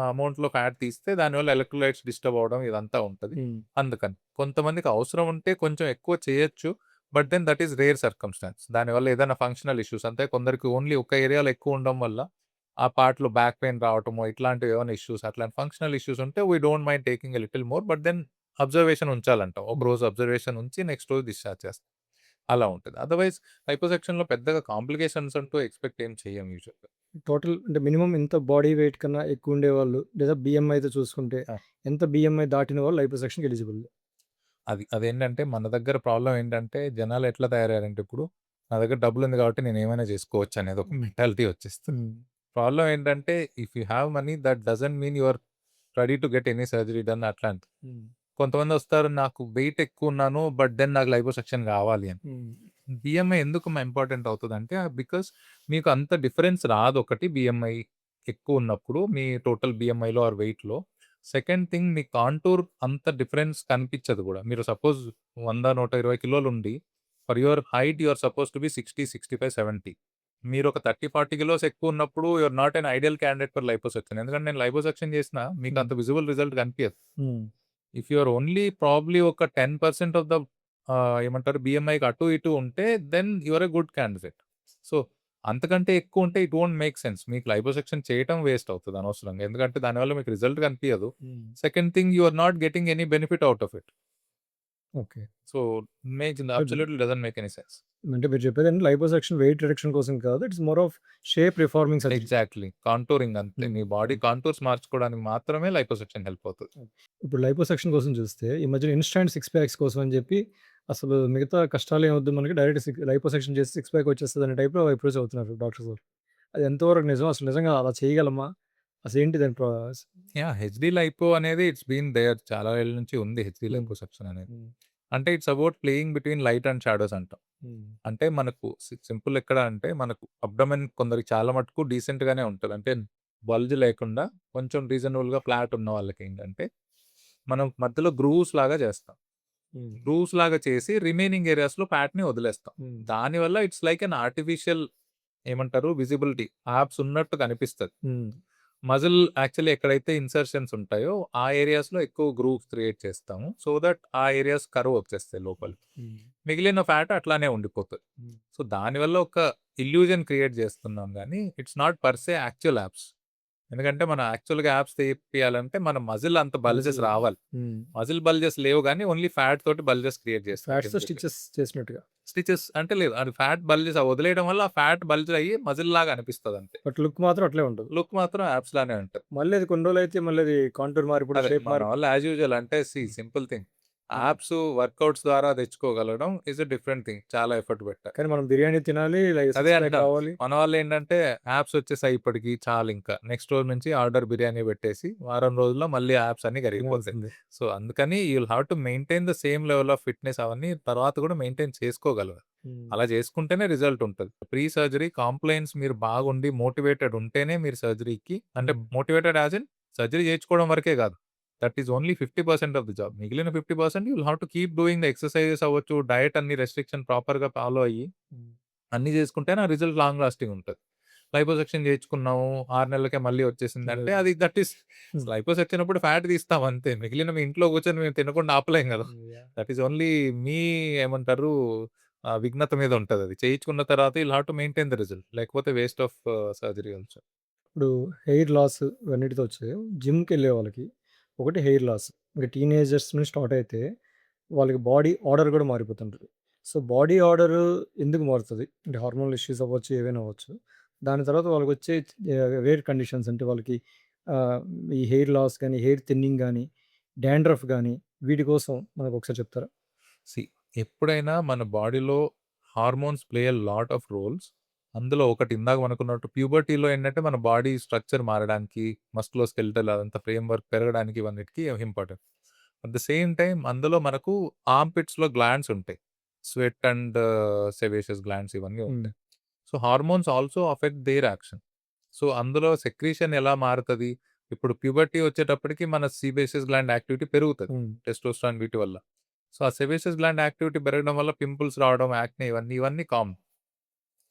Speaker 2: అమౌంట్‌లో ఫ్యాట్ తీస్తే దానివల్ల ఎలక్ట్రోలైట్స్ డిస్టర్బ్ అవ్వడం ఇదంతా ఉంటది.
Speaker 1: హ్మ్.
Speaker 2: అందుకని. కొంతమందికి అవసరం ఉంటే కొంచెం ఎక్కువ చేయొచ్చు. But then that is rare circumstance. దానివల్ల ఏదైనా ఫంక్షనల్ ఇష్యూస్ అంటే కొందరికి ఓన్లీ ఒక ఏరియాలో ఎక్కువ ఉండడం వల్ల ఆ పార్ట్‌లో బ్యాక్ పెయిన్ రావటమో ఇట్లాంటివి ఏమైనా ఇష్యూస్ అట్లాంటి ఫంక్షనల్ ఇష్యూస్ ఉంటే we don't mind taking a little more. But then observation ఉంచాలంటాం. ఒక రోజు అబ్జర్వేషన్ ఉంచి నెక్స్ట్ రోజు డిశ్చార్జ్ చేస్తాం. అలా ఉంటది. అదర్‌వైజ్ లైపోసక్షన్‌లో పెద్దగా కాంప్లికేషన్స్ అంటూ ఎక్స్‌పెక్ట్ ఏం చేయం యూజువల్‌గా.
Speaker 1: టోటల్ అంటే మినిమమ్ ఎంత బాడీ వెయిట్ కన్నా ఎక్కువ ఉండేవాళ్ళు లేదా BMIతో చూసుకుంటే
Speaker 2: ఆ!
Speaker 1: ఎంత BMI దాటిన వాళ్ళు లైపోసక్షన్‌కి ఎలిజిబుల్.
Speaker 2: అదేంటంటే మన దగ్గర ప్రాబ్లమ్ ఏంటంటే జనాలు ఎట్లా తయారయ్యారంటే ఇప్పుడు నా దగ్గర డబ్బులుంది కాబట్టి నేనేమైనా చేసుకోవచ్చు అనేది ఒక మెంటాలిటీ వచ్చేస్తది.
Speaker 1: హ్మ్.
Speaker 2: ప్రాబ్లమ్ ఏంటంటే if you have money that doesn't mean you are ready to get any surgery done అట్లాంటిది.
Speaker 1: హ్మ్.
Speaker 2: కొంతమందొస్తారు నాకు వెయిట్ ఎక్కువున్నాను బట్ దెన్ నాకు లైపోసక్షన్ గావాలి అని.
Speaker 1: హ్మ్.
Speaker 2: BMI ఎందుకు ఇంపార్టెంట్ అవుతదంటే బికాస్ మీకు అంత డిఫరెన్స్ రాదు ఒకటి BMI ఎక్కువున్నప్పుడు మీ టోటల్ BMIలో ఆర్ వెయిట్‌లో. సెకండ్ థింగ్ మీ కాంటూర్ అంత డిఫరెన్స్ కనిపించదు గూడా. మీరు సపోజ్ 100, 120 కిలోలుండి for your height you are supposed to be 60, 65, 70. మీరొక 30, 40 కిలోస్ ఎక్కువున్నప్పుడు you are not an ideal candidate for liposuction. ఎందుకంటే నేను లైపోసక్షన్ చేసినా మీకు
Speaker 1: హ్మ్.
Speaker 2: అంత విజిబుల్ రిజల్ట్ కనిపియదు.
Speaker 1: Hmm.
Speaker 2: If you are only probably ఒక 10% ఆఫ్ ద ఏమంటారు BMIకి అటు ఇటు ఉంటే then you are a good candidate. So, అంతకంటే ఎక్కువుంటే ఇట్ వోంట్ మేక్ సెన్స్. మీకు లైపోసక్షన్ చేయటం వేస్ట్ అవుతది అనవసరంగా. ఎందుకంటే దానివల్ల మీకు రిజల్ట్ కనిపియదు.
Speaker 1: Hmm.
Speaker 2: Second thing you are not getting any benefit out of it.
Speaker 1: Okay.
Speaker 2: So,
Speaker 1: but
Speaker 2: absolutely doesn't make any sense.
Speaker 1: అంటే మీరు చెప్పేదేంటి లైపోసక్షన్ వెయిట్ రిడక్షన్ కోసం కాదు. It's more of shape reforming surgery.
Speaker 2: Exactly. Contouring అంతే.
Speaker 1: హ్మ్.
Speaker 2: మీ body
Speaker 1: హ్మ్.
Speaker 2: Contours మార్చుకోవడానికి మాత్రమే లైపోసక్షన్ హెల్ప్ అవుతది.
Speaker 1: ఇప్పుడు లైపోసక్షన్ కోసం చూస్తే ఈ మధ్యన ఇన్‌స్టాంట్ సిక్స్ ప్యాక్స్ కోసం అని చెప్పి అసలు మిగతా కష్టాలేమొద్దు మనకి డైరెక్ట్ లైపోసక్షన్ చేసి సిక్స్ ప్యాక్ వచ్చేస్తదనే టైప్‌లో అప్రోచ్ అవుతున్నారు డాక్టర్స్ వాళ్ళు. అది ఎంతవరకు నిజం? అసలు నిజంగా అలా చేయగలమా? అసలేంటి దాని
Speaker 2: యాహ్! హెచ్‌డీ లైపో అనేది ఇట్స్ బీన్ దేర్ చాలా ఏళ్ల నుంచి ఉంది హెచ్‌డీ
Speaker 1: హ్మ్.
Speaker 2: లైపోసక్షన్ అనేది.
Speaker 1: హ్మ్.
Speaker 2: అంటే it's about playing between light and shadows అంటాం.
Speaker 1: హ్మ్.
Speaker 2: అంటే మనకు సింపుల్ ఎక్కడ అంటే మనకు అబ్డోమెన్ కొందరికి చాలా మటుకు డీసెంట్‌గానే ఉంటది. అంటే బల్జ్ లేకుండా కొంచెం రీజనబుల్‌గా ఫ్లాట్ ఉన్న వాళ్ళకేంటంటే మనం మధ్యలో గ్రూవ్స్ లాగా చేస్తాం.
Speaker 1: హ్మ్.
Speaker 2: గ్రూవ్స్ లాగా చేసి రిమైనింగ్ ఏరియాస్‌లో ఫ్యాట్‌ని వదిలేస్తాం.
Speaker 1: హ్మ్.
Speaker 2: దానివల్ల ఇట్స్ లైక్ ఎన్ ఆర్టిఫిషియల్ ఏమంటారు విజిబిలిటీ యాబ్స్ ఉన్నట్టు కనిపిస్తది.
Speaker 1: హ్మ్.
Speaker 2: మజిల్ యాక్చువల్లీ ఎక్కడైతే ఇన్సర్షన్స్ ఉంటాయో ఆ ఏరియాస్‌లో ఎక్కువ గ్రూవ్స్ క్రియేట్ చేస్తాము. సో దట్ ఆ ఏరియాస్ కర్వ్ వచ్చేస్తాయి లోపలికి.
Speaker 1: హ్మ్.
Speaker 2: మిగిలిన ఫ్యాట్ అట్లానే ఉండిపోతది.
Speaker 1: హ్మ్.
Speaker 2: సో దానివల్ల ఒక ఇల్యూజన్ క్రియేట్ చేస్తున్నాం గానీ it's not per say actual abs. ఎందుకంటే మనం యాక్చువల్‌గా యాబ్స్ తీపియాలంటే మన మజిల్ అంత బల్జెస్
Speaker 1: మజిల్.
Speaker 2: రావాలి.
Speaker 1: హ్మ్.
Speaker 2: మజిల్ బల్జెస్ లేవు గానీ ఓన్లీ ఫ్యాట్ తోటి బల్జెస్ క్రియేట్ చేస్తాం
Speaker 1: ఫ్యాట్స్‌తో
Speaker 2: కిందకి.
Speaker 1: స్టిచెస్ చేసినట్టుగా.
Speaker 2: స్టిచెస్ అంటే లేదు. అది ఫ్యాట్ బల్జెస్ వదిలేయడం వల్ల ఆ ఫ్యాట్ బల్జ్ అయ్యి మజిల్ లాగా అనిపిస్తదంతే.
Speaker 1: బట్ లుక్ మాత్రం అట్లే ఉంటది.
Speaker 2: లుక్ మాత్రం యాబ్స్ లానే ఉంటది.
Speaker 1: మళ్ళీ అది కొన్ని రోజులైతే మళ్ళీ అది కాంటూర్ మారిపోవడం,
Speaker 2: అదే
Speaker 1: షేప్
Speaker 2: మన వల్ల యాస్ యూజువల్ అంటే
Speaker 1: హ్మ్.
Speaker 2: Simple thing.
Speaker 1: హ్మ్.
Speaker 2: యాబ్స్ వర్కౌట్స్ ద్వారా తెచ్చుకోగలగడం ఈస్ ఎ డిఫరెంట్ థింగ్. చాలా ఎఫర్ట్ పెట్టాలి.
Speaker 1: కానీ మనం బిర్యానీ తినాలి,
Speaker 2: అదే
Speaker 1: సిక్స్ ప్యాక్
Speaker 2: అంటున్నాను.
Speaker 1: రావాలి.
Speaker 2: మన వాళ్ళేంటంటే యాబ్స్ వచ్చేసాయి ఇప్పటికి చాలింకా. నెక్స్ట్ రోజు నుంచి ఆర్డర్ బిర్యానీ పెట్టేసి వారం రోజుల్లో మళ్ళీ యాబ్స్ అన్నీ కరిగిపోతాయి.
Speaker 1: తినాల్సిందే.
Speaker 2: సో, అందుకని you will have to maintain the same level of fitness అవన్నీ తర్వాత కూడా మెయింటైన్ చేసుకోగలగాలి.
Speaker 1: హ్మ్.
Speaker 2: అలా చేసుకుంటేనే రిజల్ట్ ఉంటది. ప్రీ సర్జరీ కాంప్లెయిన్స్ మీరు బాగుండి మోటివేటెడ్ ఉంటేనే మీరు సర్జరీకి అంటే
Speaker 1: హ్మ్.
Speaker 2: మోటివేటెడ్ యాస్ ఇన్ సర్జరీ చేయించుకోవడం వరకే కాదు. That is only 50% of the job. మిగిలిన 50% you will have to keep doing the exercises అవ్వచ్చు, డయట్ అన్ని రెస్ట్రిక్షన్ ప్రాపర్‌గా ఫాలో అయ్యి
Speaker 1: హ్మ్.
Speaker 2: అన్నీ చేసుకుంటేనే ఆ రిజల్ట్ లాంగ్ లాస్టింగ్ ఉంటది. లైపోసక్షన్ చేయించుకున్నాము 6 నెలలకే మళ్ళీ వచ్చేసిందంటే అది దట్ ఈస్
Speaker 1: హ్మ్.
Speaker 2: లైపోసక్షన్ అప్పుడు ఫ్యాట్ తీస్తాం అంతే. మిగిలినవి ఇంట్లో కూర్చొని మేము తినకుండా ఆపలేం గదా!
Speaker 1: యాహ్!
Speaker 2: దట్ ఈస్ ఓన్లీ మీ ఏమంటారు విఘ్నత మీద ఉంటదది. చేయించుకున్న తర్వాత you'll have to maintain the result. లేకపోతే వేస్ట్ ఆఫ్ సర్జరీ ఆల్సో.
Speaker 1: ఇప్పుడు హెయిర్ లాస్ ఇవన్నిటితో వచ్చి జిమ్‌కెళ్ళే వాళ్ళకి ఒకటి హెయిర్ లాస్. ఇంక టీనేజర్స్ నుంచి స్టార్ట్ అయితే వాళ్ళకి బాడీ ఆర్డర్ గూడా మారిపోతుంటది. సో, బాడీ ఆర్డరు ఎందుకు మారుతది? అంటే హార్మోనల్ ఇష్యూస్ అవ్వచ్చు, ఏవైనా అవ్వచ్చు. దాని తర్వాత వాళ్ళకొచ్చే రేర్ కండిషన్స్ అంటే వాళ్ళకి ఆహ్, ఈ హెయిర్ లాస్ గాని, హెయిర్ థిన్నింగ్ గాని, డాండ్రఫ్ గాని వీటి కోసం మనకొకసారి చెప్తారా?
Speaker 2: సీ ఎప్పుడైనా మన బాడీలో hormones play a lot of roles. అందులో ఒకటి ఇందాక మనకున్నట్టు ప్యూబర్టీలో ఏంటంటే మన బాడీ స్ట్రక్చర్ మారడానికి, మస్కులోస్కెలిటల్ అదంతా ఫ్రేమ్‌వర్క్ పెరగడానికి ఇవన్నిటికి important. At the same time అందులో మనకు ఆర్మ్‌పిట్స్‌లో గ్లాండ్స్ ఉంటాయి. స్వెట్ అండ్ సెబేషియస్ గ్లాండ్స్ ఇవన్నీ
Speaker 1: హ్మ్.
Speaker 2: ఉంటాయి. So, hormones also affect their action. So, అందులో సెక్రీషన్ ఎలా మారుతది? ఇప్పుడు ప్యూబర్టీ వచ్చేటప్పటికి మన సీబేసియస్ గ్లాండ్ యాక్టివిటీ పెరుగుతది.
Speaker 1: హ్మ్.
Speaker 2: టెస్టోస్టెరాన్ వీటి వల్ల. సో, ఆ సెబేసియస్ గ్లాండ్ యాక్టివిటీ పెరగడం వల్ల పింపుల్స్ రావడం, యాక్నే ఇవన్నీ కామన్.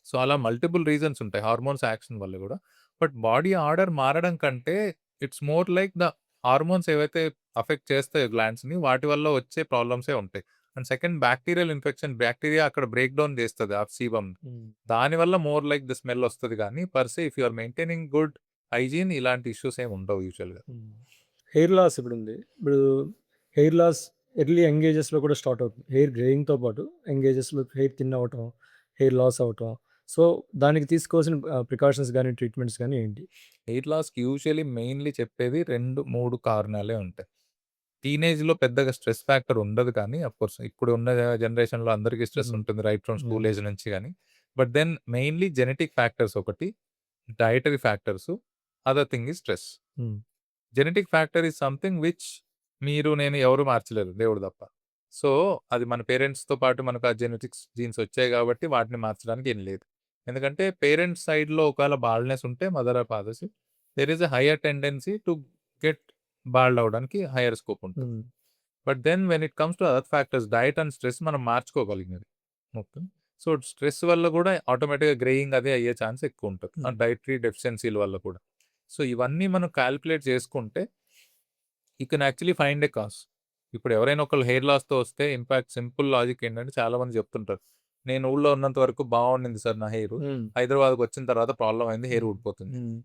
Speaker 2: సో, అలా మల్టిపుల్ రీజన్స్ ఉంటాయి హార్మోన్స్ యాక్షన్ వల్ల గూడా. బట్ బాడీ ఆర్డర్ మారడం కంటే it's more like the hormones ఏవైతే అఫెక్ట్ చేస్తాయో గ్లాండ్స్‌ని వాటి వల్ల వచ్చే ప్రాబ్లమ్సే ఉంటాయి. And second bacterial infection bacteria అక్కడ బ్రేక్ డౌన్ చేస్తది ఆ సీబమ్‌ని.
Speaker 1: హ్మ్.
Speaker 2: దానివల్ల మోర్ లైక్ ద స్మెల్ వస్తది గానీ per se if you are maintaining good hygiene ఇలాంటి ఇష్యూస్ ఏమి ఉండవు యూజువల్‌గా.
Speaker 1: హ్మ్. హెయిర్ లాస్ ఇప్పుడుంది. ఇప్పుడు హెయిర్ లాస్ ఎర్లీ యంగ్ ఏజెస్‌లో కూడా స్టార్ట్ అవుతుంది. హెయిర్ గ్రేయింగ్‌తో పాటు యంగ్ ఏజెస్‌లో హెయిర్ థిన్ అవ్వటం, హెయిర్ లాస్ అవ్వటం. సో, దానికి తీసుకోవాల్సిన ప్రికాషన్స్ గాని, ట్రీట్మెంట్స్ గాని ఏంటి?
Speaker 2: హెయిర్ లాస్‌కి యూజువల్లీ మెయిన్‌లీ చెప్పేది 2, 3 కారణాలే ఉంటాయి. టీనేజ్‌లో పెద్దగా స్ట్రెస్ ఫ్యాక్టర్ ఉండదు కానీ అఫ్‌కోర్స్ ఇప్పుడు ఉన్న జనరేషన్‌లో అందరికీ స్ట్రెస్
Speaker 1: హ్మ్.
Speaker 2: ఉంటుంది right from school
Speaker 1: yeah!
Speaker 2: Age నుంచి గాని. But then mainly genetic factors ఒకటి, dietary factors, other thing is stress.
Speaker 1: Hmm.
Speaker 2: Genetic factor is something which మీరు, నేను ఎవరు మార్చలేరు దేవుడు తప్ప. సో, అది మన పేరెంట్స్‌తో పాటు మనకు ఆ జెనెటిక్స్ జీన్స్ వచ్చాయి కాబట్టి వాటిని మార్చడానికి ఏం లేదు. ఎందుకంటే పేరెంట్స్ సైడ్‌లో ఒకవేళ బాల్డ్‌నెస్ ఉంటే mother or fathers there is a higher tendency to get bald అవ్వడానికి హైయర్ స్కోప్ ఉంటుంది.
Speaker 1: Hmm.
Speaker 2: But then when it comes to other factors diet and stress మనం మార్చుకోగలిగినది. ఓకే. సో, స్ట్రెస్ వల్ల కూడా ఆటోమేటిక్‌గా గ్రేయింగ్ అది అయ్యే ఛాన్స్ ఎక్కువుంటది. ఆ
Speaker 1: హ్మ్.
Speaker 2: డైటరీ డెఫిషియన్సీల వల్ల కూడా. సో, ఇవన్నీ మనం కాలిక్యులేట్ చేసుకుంటే you can actually find a cause. ఇప్పుడు ఎవరైనా ఒకళ్ళు హెయిర్ లాస్‌తో వస్తే ఇంపాక్ట్ సింపుల్ లాజిక్ ఏంటంటే చాలామంది చెప్తుంటారు. నేను ఊళ్ళో ఉన్నంత వరకు బాగుండింది సార్ నా హెయిరు.
Speaker 1: హ్మ్.
Speaker 2: హైదరాబాద్‌కొచ్చిన తర్వాత ప్రాబ్లమ్ అయింది. హెయిర్
Speaker 1: హ్మ్.
Speaker 2: ఊడిపోతుంది.
Speaker 1: హ్మ్.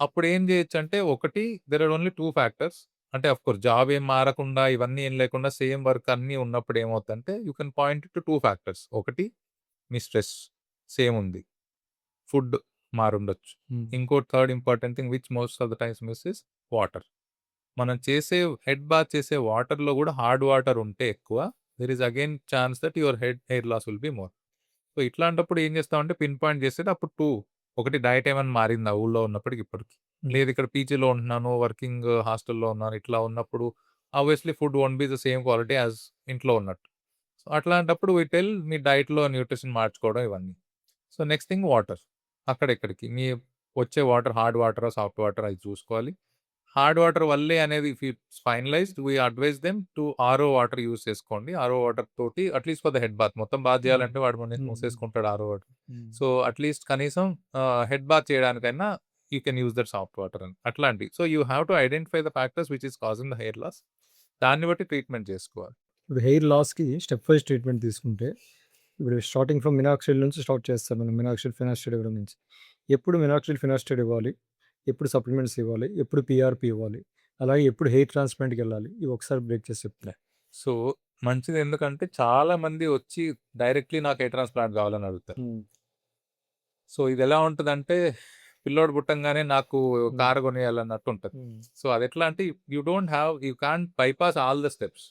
Speaker 2: అప్పుడు ఏం చేయొచ్చంటే ఒకటి దేర్ ఆర్ ఓన్లీ 2 ఫ్యాక్టర్స్. అంటే ఆఫ్‌కోర్స్ జాబ్ ఏం మారకుండా ఇవన్నీ ఏం లేకుండా సేమ్ వర్క్ అన్నీ ఉన్నప్పుడు ఏమవుద్దంటే you can point to 2 factors. ఒకటి మీ స్ట్రెస్ సేమ్ ఉంది. ఫుడ్ మారుండొచ్చు.
Speaker 1: హ్మ్.
Speaker 2: ఇంకో third important thing which most of the times miss is water. మనం చేసే హెడ్ బాత్ చేసే వాటర్‌లో గూడా హార్డ్ వాటర్ ఉంటే ఎక్కువ there is again chance that your hair loss will be more. So, ఇట్లాంటప్పుడు ఏం చేస్తామంటే పిన్ పాయింట్ చేసేది అప్పుడు 2 ఒకటి డైట్ ఏమన్నా మారిందా ఊళ్ళో ఉన్నప్పటికి ఇప్పటికి?
Speaker 1: హ్మ్.
Speaker 2: లేదు ఇక్కడ పీజీలో ఉంటున్నాను, వర్కింగ్ హాస్టల్‌లో ఉన్నాను. ఇట్లా ఉన్నప్పుడు obviously food won't be the same quality as ఇంట్లో ఉన్నట్టు. సో, అట్లాంటప్పుడు వి టెల్ మీ డైట్‌లో న్యూట్రిషన్ మార్చుకోవడం ఇవన్నీ. So, next thing water. అక్కడిక్కడికి మీ వచ్చే వాటర్ హార్డ్ వాటరా, సాఫ్ట్ వాటరా అది చూసుకోవాలి. హార్డ్ వాటర్ వల్లే అనేది if it's finalized we advise them to RO water use చేసుకోండి. ఆర్ఓ వాటర్ తోటి at least for the head bath మొత్తం బాత్
Speaker 1: హ్మ్.
Speaker 2: చేయాలంటే వాడు
Speaker 1: హ్మ్.
Speaker 2: మూసేసుకుంటాడు ఆర్ఓ వాటర్.
Speaker 1: హ్మ్.
Speaker 2: సో, అట్‌లీస్ట్ కనీసం హెడ్ బాత్ చేయడానికైనా you can use that soft water అని. అట్లాంటివి. So, you have to identify the factors which is causing the hair loss. దాన్ని బట్టి ట్రీట్మెంట్ చేసుకోవాలి.
Speaker 1: ఇప్పుడు హెయిర్ లాస్‌కి స్టెప్ వైస్ ట్రీట్మెంట్ తీసుకుంటే, ఇప్పుడు స్టార్టింగ్ ఫ్రమ్ మినాక్సిడిల్ నుంచి స్టార్ట్ చేస్తాం మనం. మినాక్సిడిల్, ఫినాస్టిడ్ ఇవ్వడం నుంచి. ఎప్పుడు మినాక్సిడిల్, ఫినాస్టిడ్ ఇవ్వాలి? ఎప్పుడు సప్లిమెంట్స్ ఇవ్వాలి? ఎప్పుడు పీఆర్‌పీ ఇవ్వాలి? అలాగే ఎప్పుడు హెయిర్ ట్రాన్స్‌ప్లాంట్‌కెళ్ళాలి? ఇవి ఒకసారి బ్రేక్ చేసి చెప్తారా?
Speaker 2: సో, మంచిది ఎందుకంటే చాలా మంది వచ్చి డైరెక్ట్‌లీ నాకు హెయిర్ ట్రాన్స్‌ప్లాంట్ కావాలని అడుగుతారు.
Speaker 1: హ్మ్.
Speaker 2: సో, ఇదెలా ఉంటదంటే పిల్లోడు పుట్టంగానే నాకు
Speaker 1: హ్మ్.
Speaker 2: కారు కొనియాలన్నట్టు ఉంటది.
Speaker 1: హ్మ్.
Speaker 2: సో, అదెట్లా అంటే you can't bypass all the steps.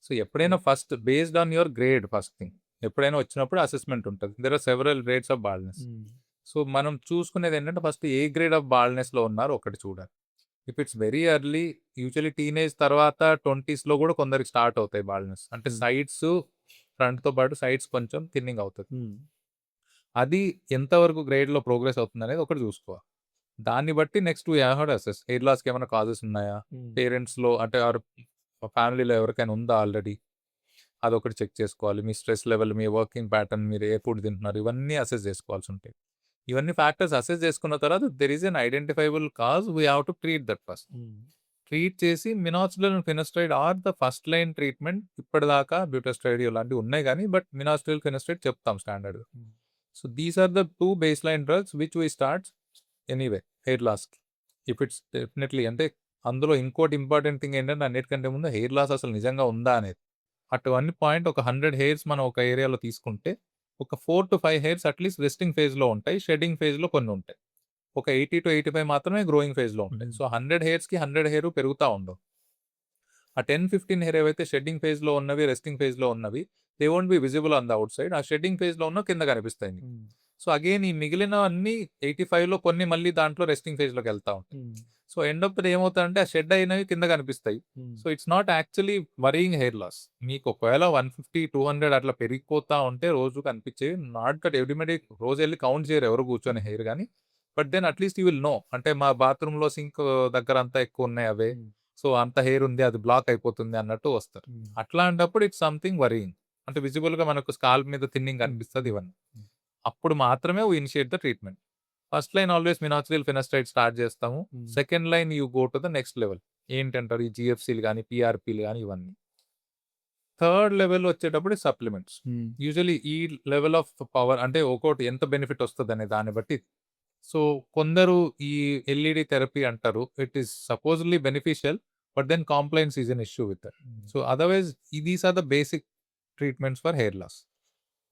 Speaker 2: So,
Speaker 1: hmm.
Speaker 2: ఎప్పుడైనా first based on your grade first thing. ఎప్పుడైనా వచ్చినప్పుడు అసెస్‌మెంట్ ఉంటది. There are several grades of baldness.
Speaker 1: Hmm.
Speaker 2: So, మనం చూసుకునేదేంటంటే ఫస్ట్ ఏ గ్రేడ్ ఆఫ్ బాల్డ్‌నెస్‌లో ఉన్నారో ఒకటి చూడాలి. If it's very early usually teenage తర్వాత 20స్‌లో గూడా కొందరికి స్టార్ట్ అవుతాయి బాల్డ్‌నెస్. అంటే
Speaker 1: హ్మ్.
Speaker 2: సైడ్స్, ఫ్రంట్‌తో పాటు సైడ్స్ కొంచెం థిన్నింగ్ అవుతది.
Speaker 1: హ్మ్.
Speaker 2: అది ఎంతవరకు గ్రేడ్‌లో ప్రోగ్రెస్ అవుతుందనేది ఒకటి చూసుకోవాలి. దాన్ని బట్టి next we have to assess. Hair లాస్‌కి ఏమైనా కాజెస్ ఉన్నాయా?
Speaker 1: హ్మ్.
Speaker 2: పేరెంట్స్‌లో అంటే ఫ్యామిలీలో ఎవరికైనా ఉందా ఆల్రెడీ? అదొకటి చెక్ చేసుకోవాలి. మీ స్ట్రెస్ లెవెల్, మీ వర్కింగ్ ప్యాటర్న్, మీరు ఏ ఫుడ్ తింటున్నారు, ఇవన్నీ అసెస్ చేసుకోవాల్సుంటాయి. ఇవన్నీ ఫ్యాక్టర్స్ అసెస్ చేసుకున్న తర్వాత there is an identifiable cause we have to treat that first.
Speaker 1: Hmm.
Speaker 2: Treat చేసి minoxidil and finasteride are the first line treatment. ఇప్పటిదాకా బ్యూటాస్టైడ్ ఇలాంటివి ఉన్నాయి గానీ, బట్ మినాక్సిడిల్, ఫినాస్టైడ్ చెప్తాం స్టాండర్డ్‌గా.
Speaker 1: హ్మ్.
Speaker 2: So, these are the 2 base line drugs which we start anyway hair లాస్‌కి. ఇఫ్ ఇట్స్ డెఫినైట్‌లీ అంటే అందులో ఇంకోటి ఇంపార్టెంట్ థింగ్ ఏంటంటే అన్నిటికంటే ముందు హెయిర్ లాస్ అసలు నిజంగా ఉందా అనేది. అటువంటి పాయింట్ ఒక 100 హెయిర్స్ మనం ఒక ఏరియాలో తీసుకుంటే, ఒక 4-5 హెయిర్స్ అట్‌లీస్ట్ రెస్టింగ్ ఫేజ్‌లో ఉంటాయి. షెడ్డింగ్ ఫేజ్‌లో కొన్నుంటాయి. ఒక 80-85 మాత్రమే గ్రోయింగ్ ఫేజ్‌లో ఉంటాయి.
Speaker 1: హ్మ్.
Speaker 2: సో, 100 హెయిర్స్‌కి 100 హెయిర్ పెరుగుతా ఉండవు. ఆ 10-15 హెయిర్ ఏవైతే షెడ్డింగ్ ఫేజ్‌లో ఉన్నవి, రెస్టింగ్ ఫేజ్‌లో ఉన్నవి they won't be visible on the outside. ఆ షెడ్డింగ్ ఫేజ్‌లో ఉన్నవి కింద కనిపిస్తాయి మీకు.
Speaker 1: హ్మ్.
Speaker 2: సో, అగైన్ ఈ మిగిలినవన్నీ 85లో కొన్ని మళ్ళీ దాంట్లో రెస్టింగ్ ఫేజ్‌లోకెళ్తా ఉంటాయి. So, end of the day ఏమవుతదంటే ఆ షెడ్ అయినవి కింద కనిపిస్తాయి. So, it's not actually worrying hair loss. మీకు ఒకవేళ 150, 200 అట్లా పెరిగిపోతా ఉంటే రోజు కనిపించేవి. నాట్ దట్ ఎవ్రీబడీ రోజెళ్లి కౌంట్ చేయరు ఎవరు కూర్చొని హెయిర్ గాని. But then at least you will know. అంటే మా బాత్రూమ్‌లో సింక్ దగ్గర అంతా ఎక్కువున్నాయి అవే. సో, అంత హెయిర్ ఉంది అది బ్లాక్ అయిపోతుంది అన్నట్టు వస్తారు. అట్లాంటప్పుడు ఇట్స్ సంథింగ్ వరీయింగ్. అంటే విజిబుల్‌గా మనకు స్కాల్ప్ మీద థిన్నింగ్ కనిపిస్తది ఇవన్నీ. అప్పుడు మాత్రమే we initiate the treatment. First line always minoxidil finasteride start చేస్తాము. Second line you go to the next level. ఏంటంటారు ఈ జీఎఫ్సీలు గాని, పీఆర్పీలు గాని ఇవన్నీ. థర్డ్ లెవెల్ వచ్చేటప్పుడు సప్లిమెంట్స్. యూజువల్లీ ఈ లెవెల్ ఆఫ్ పవర్ అంటే ఒక్కోటి ఎంత బెనిఫిట్ వస్తదనే దాన్ని బట్టి. సో, కొందరు ఈ ఎల్ఈడీ థెరపీ అంటారు. It is supposedly beneficial. But then compliance is an issue with that. So, otherwise these are the basic treatments for hair loss.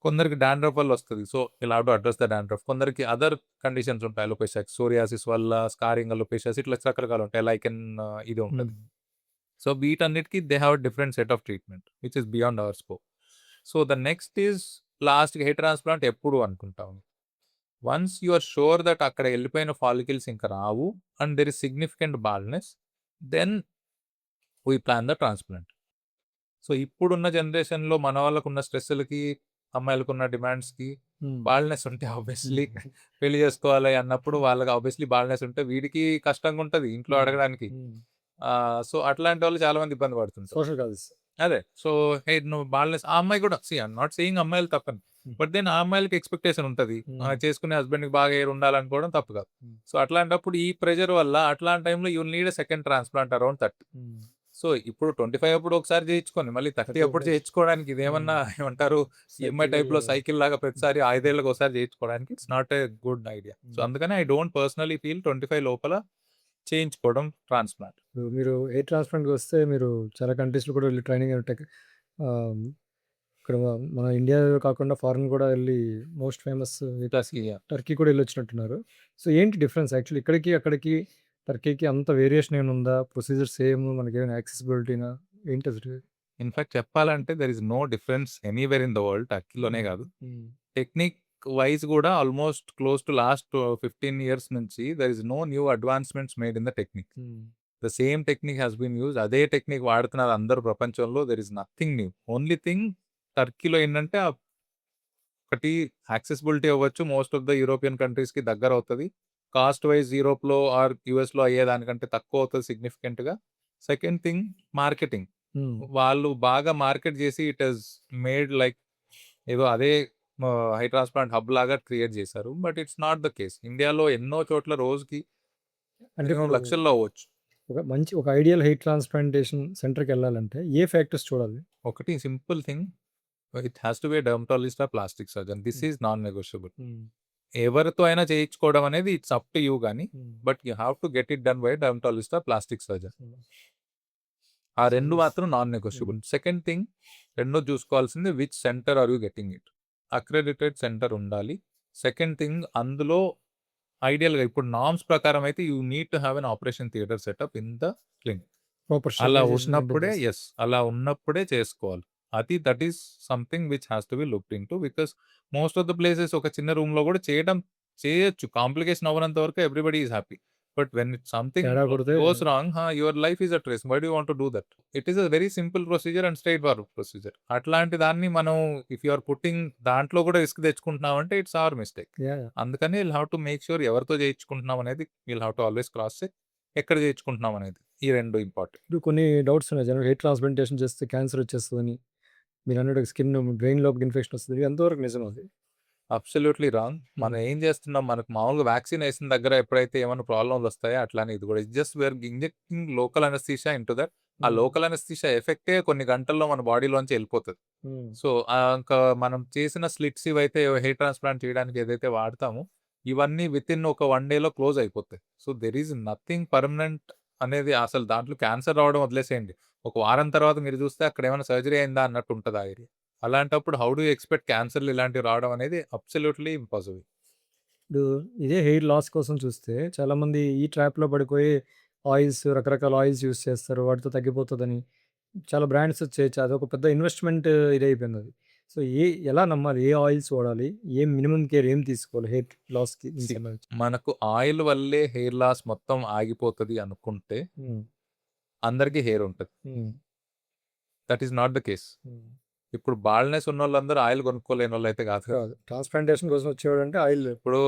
Speaker 2: కొందరికి డాండ్రఫ్ వల్ల వస్తది. So, we'll have to address the dandruff. కొందరికి other conditions ఉంటాయి. Alopecia, psoriasis వల్ల scarring అలోపెషియాస్ ఇట్లా రకరకాలు ఉంటాయి. Lichen ఇది ఉంటది. సో, వీటన్నిటికి they have different set of treatment which is beyond our scope. So, the next is లాస్ట్‌కి హెయిర్ ట్రాన్స్‌ప్లాంట్ ఎప్పుడు అనుకుంటాం. Once you are sure that అక్కడ ఎళ్ళిపోయిన ఫాలికల్స్ ఇంకా రావు and there is significant baldness then we plan the transplant. So, ఇప్పుడున్న జనరేషన్‌లో మన వాళ్ళకున్న స్ట్రెస్‌లకి, అమ్మాయిలకున్న డిమాండ్స్‌కి బాల్డ్‌నెస్ ఉంటే ఆబ్వియస్‌లీ పెళ్లి చేసుకోవాలి అన్నప్పుడు వాళ్ళకి ఆబ్వియస్‌లీ బాల్డ్‌నెస్ ఉంటే వీడికి కష్టంగా ఉంటది ఇంట్లో అడగడానికి. సో, అట్లాంటి వాళ్ళు చాలా మంది ఇబ్బంది పడుతుంటారు.
Speaker 1: Social causes.
Speaker 2: అదే. సో, హే నువ్వు బాల్డ్‌నెస్ ఆ అమ్మాయి కూడా ఐ యామ్ నాట్ సేయింగ్ అమ్మాయిలు తప్పని. బట్ దెన్ ఆ అమ్మాయిలకి ఎక్స్‌పెక్టేషన్ ఉంటది. చేసుకునే హస్బెండ్‌కి బాగా హెయిర్ ఉండాలనుకోవడం తప్పు కాదు. సో, అట్లాంటప్పుడు ఈ ప్రెషర్ వల్ల అట్లాంటి టైంలో you will need a second transplant around 30. So, ఇప్పుడు 25 అప్పుడు ఒకసారి చేయించుకోండి. మళ్ళీ 30 అప్పుడు చేయించుకోవడానికి ఇదేమన్నా ఏమంటారు ఈఎంఐ టైప్‌లో సైకిల్ లాగా ప్రతిసారి 5 ఏళ్ళకి ఒకసారి చేయించుకోవడానికి it's not a good idea. So, అందుకని ఐ డోంట్ పర్సనల్లీ ఫీల్ 25 లోపల చేయించుకోవడం ట్రాన్స్‌ప్లాంట్.
Speaker 1: ఇప్పుడు మీరు హెయిర్ ట్రాన్స్‌ప్లాంట్‌కి వస్తే మీరు చాలా కంట్రీస్‌లో కూడా వెళ్లి ట్రైనింగ్ ఆహ్, ఇక్కడ మన ఇండియాలో కాకుండా ఫారెన్ కూడా వెళ్లి మోస్ట్ ఫేమస్ టర్కీ కూడా వెళ్ళొచ్చినట్టున్నారు. సో, ఏంటి డిఫరెన్స్ యాక్చువల్లీ ఇక్కడికి, అక్కడికి టర్కీకి అంత వేరియేషన్ ఏమైనా ఉందా? ప్రొసీజర్ సేమ్ మనకేమైనా యాక్సెసిబిలిటీనా? ఏంటసలు?
Speaker 2: ఇన్‌ఫాక్ట్ చెప్పాలంటే there is no difference anywhere in the world. టర్కీలోనే కాదు. టెక్నిక్ వైస్ కూడా almost close to last 15 years నుంచి there is no new advancements made in the technique. The same technique has been used. అదే technique వాడుతున్నారు అందరూ ప్రపంచంలో. There is nothing new. Only thing టర్కీలో ఏంటంటే ఒకటి యాక్సెసిబిలిటీ అవ్వచ్చు. మోస్ట్ ఆఫ్ ద యూరోపియన్ కంట్రీస్‌కి దగ్గరవుతది. కాస్ట్ వైస్ యూరోప్‌లో ఆర్ యూఎస్‌లో అయ్యేదానికంటే తక్కువ అవుతది సిగ్నిఫికెంట్‌గా. Second thing marketing. వాళ్ళు బాగా మార్కెట్ చేసి ఇట్ హస్ మేడ్ లైక్ ఏదో అదే హెయిర్ ట్రాన్స్‌ప్లాంట్ హబ్ లాగా క్రియేట్ చేశారు. But it's not the case. ఇండియాలో ఎన్నో చోట్ల రోజుకి
Speaker 1: అంటే
Speaker 2: మినిమమ్
Speaker 1: ఇప్పుడు
Speaker 2: లక్షల్లో అవ్వచ్చు.
Speaker 1: ఒక ఐడియల్ హెయిర్ ట్రాన్స్‌ప్లాంటేషన్ సెంటర్‌కెళ్ళాలంటే ఏ ఫ్యాక్టర్స్ చూడాలి?
Speaker 2: ఒకటి simple thing it has to be a dermatologist or plastic surgeon. This is non negotiable. ఎవరితో అయినా చేయించుకోవడం అనేది ఇట్స్ అప్ టు యూ గానీ but you have to get it done by dermatologist or plastic surgeon. ఆ 2 మాత్రం non negotiable. Second thing రెండోది చూసుకోవాల్సింది which centre are you getting it. Accredited centre ఉండాలి. సెకండ్ థింగ్ అందులో ఐడియల్‌గా ఇప్పుడు నార్మ్స్ ప్రకారం అయితే you need to have an operation theatre setup in the clinic.
Speaker 1: Proper
Speaker 2: అలా
Speaker 1: స్టెరిలైజేషన్
Speaker 2: ఉన్నప్పుడే అలా ఉన్నప్పుడే చేసుకోవాలి. That is something which has to be looked into. Because most of the places ఒక చిన్న రూమ్‌లో కూడా చేయొచ్చు. కాంప్లికేషన్ అవ్వనంత వరకు everybody is happy. But when it something
Speaker 1: తేడా కొడితే
Speaker 2: goes wrong your life is at risk. Why do you want to do that? It is a very simple procedure and straightforward procedure. అట్లాంటి దాన్ని మనం if you are putting దాంట్లో కూడా risk తెచ్చుకుంటున్నామంటే it's our mistake.
Speaker 1: Yeah!
Speaker 2: అందుకని will have to make sure ఎవరితో చేయించుకుంటున్నాం అనేది will have to always cross check. ఎక్కడ చేయించుకుంటున్నాం అనేది. ఈ 2 ఇంపార్టెంట్.
Speaker 1: ఇప్పుడు కొన్ని డౌట్స్ ఉన్నాయి. జనరల్‌గా హెయిర్ ట్రాన్స్‌ప్లాంటేషన్ చేస్తే క్యాన్సర్ వచ్చేస్తదని. మీరన్నట్టు స్కిన్ బ్రెయిన్ లోపలికి ఇన్ఫెక్షన్ వస్తది. ఎంతవరకు నిజం అది?
Speaker 2: Absolutely wrong. మనం ఏం చేస్తున్నాం మనకు మామూలుగా వ్యాక్సిన్ ఏసిన దగ్గర ఎప్పుడైతే ఏమైనా ప్రాబ్లమ్స్ వస్తాయో అట్లానే ఇది కూడా. It's just we're injecting local anaesthesia into that. ఆ లోకల్ అనస్థీషియా ఎఫెక్టే కొన్ని గంటల్లో మన బాడీలోంచి వెళ్ళిపోతది. సో, ఇంకా మనం చేసిన స్లిట్స్ ఇవైతే హెయిర్ ట్రాన్స్‌ప్లాంట్ చేయడానికి ఏదైతే వాడతామో ఇవన్నీ వితిన్ ఒక 1 డేలో క్లోజ్ అయిపోతాయి. So, there is nothing permanent అనేది అసలు దాంట్లో క్యాన్సర్ రావడం వదిలేసేయండి. ఒక వారం తర్వాత మీరు చూస్తే అక్కడ ఏమైనా సర్జరీ అయిందా అన్నట్టు ఉంటది ఆ ఏరియా. అలాంటప్పుడు హౌ డు యూ ఎక్స్‌పెక్ట్ క్యాన్సర్‌లు ఇలాంటివి రావడం అనేది అబ్సల్యూట్‌లీ ఇంపాసిబుల్.
Speaker 1: ఇప్పుడు ఇదే హెయిర్ లాస్ కోసం చూస్తే చాలామంది ఈ ట్రాప్‌లో పడిపోయి రకరకాల ఆయిల్స్ యూజ్ చేస్తారు. వాటితో తగ్గిపోతదని చాలా బ్రాండ్స్ వచ్చాయి. అదొక పెద్ద ఇన్వెస్ట్‌మెంట్ ఇదైపోయిందది. సో ఎలా నమ్మాలి? ఏ ఆయిల్స్ వాడాలి? ఏం మినిమమ్ కేర్ ఏం తీసుకోవాలి హెయిర్ లాస్‌కి దీనికి
Speaker 2: See,
Speaker 1: సంబంధించి?
Speaker 2: మనకు ఆయిల్ వల్లే హెయిర్ లాస్ మొత్తం ఆగిపోతది అనుకుంటే
Speaker 1: హ్మ్.
Speaker 2: అందరికి హెయిర్ ఉంటది.
Speaker 1: హ్మ్.
Speaker 2: That is not the case.
Speaker 1: హ్మ్.
Speaker 2: ఇప్పుడు బాల్డ్‌నెస్ ఉన్నోళ్ళందరూ ఆయిల్ కొనుక్కోలేనోళ్ళైతే కాదు కదా!
Speaker 1: కాదు. ట్రాన్స్‌ప్లాంటేషన్ కోసం వచ్చేవాడంటే ఆయిల్.
Speaker 2: ఇప్పుడు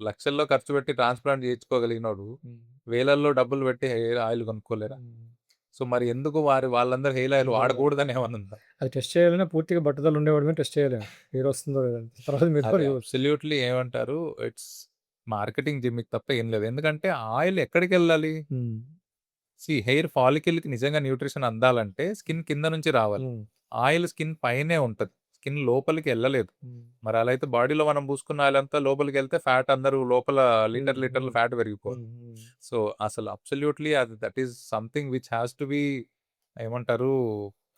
Speaker 2: లక్షల్లో ఖర్చు పెట్టి ట్రాన్స్‌ప్లాంట్ చేయించుకోగలిగినోడు
Speaker 1: హ్మ్.
Speaker 2: వేలల్లో డబ్బులు పెట్టి హెయిర్ ఆయిల్ కొనుక్కోలేరా?
Speaker 1: హ్మ్.
Speaker 2: సో, మరి ఎందుకు వాళ్ళందరూ హెయిర్ ఆయిల్ వాడకూడదని ఏమన్నా ఉందా?
Speaker 1: అది టెస్ట్ చేయాలన్నా పూర్తిగా బట్టతల ఉండేవాడి మీద టెస్ట్ చేయాలి. హెయిర్ వస్తుందో లేదో అని. తర్వాత మిగతా
Speaker 2: అది
Speaker 1: రివర్స్.
Speaker 2: అబ్సల్యూట్‌లీ ఏమంటారు ఇట్స్ మార్కెటింగ్ జిమ్మిక్ తప్ప ఏం లేదు. ఎందుకంటే ఆయిల్ ఎక్కడికెళ్ళాలి?
Speaker 1: హ్మ్.
Speaker 2: హెయిర్ ఫాలికల్‌కి నిజంగా న్యూట్రిషన్ అందాలంటే స్కిన్ కింద నుంచి రావాలి.
Speaker 1: హ్మ్.
Speaker 2: ఆయిల్ స్కిన్ పైనే ఉంటది. స్కిన్ లోపలికి ఎళ్ళలేదు.
Speaker 1: హ్మ్.
Speaker 2: మరి అలా అయితే బాడీలో మనం పూసుకున్న ఆయిల్ అంతా లోపలికెళ్తే ఫ్యాట్ అందరూ లోపల
Speaker 1: హ్మ్.
Speaker 2: లీటర్లు
Speaker 1: హ్మ్.
Speaker 2: ఫ్యాట్ పెరిగిపోవాలి.
Speaker 1: హ్మ్. హ్మ్.
Speaker 2: సో, అసలు absolutely that is something which has to B ఏమంటారు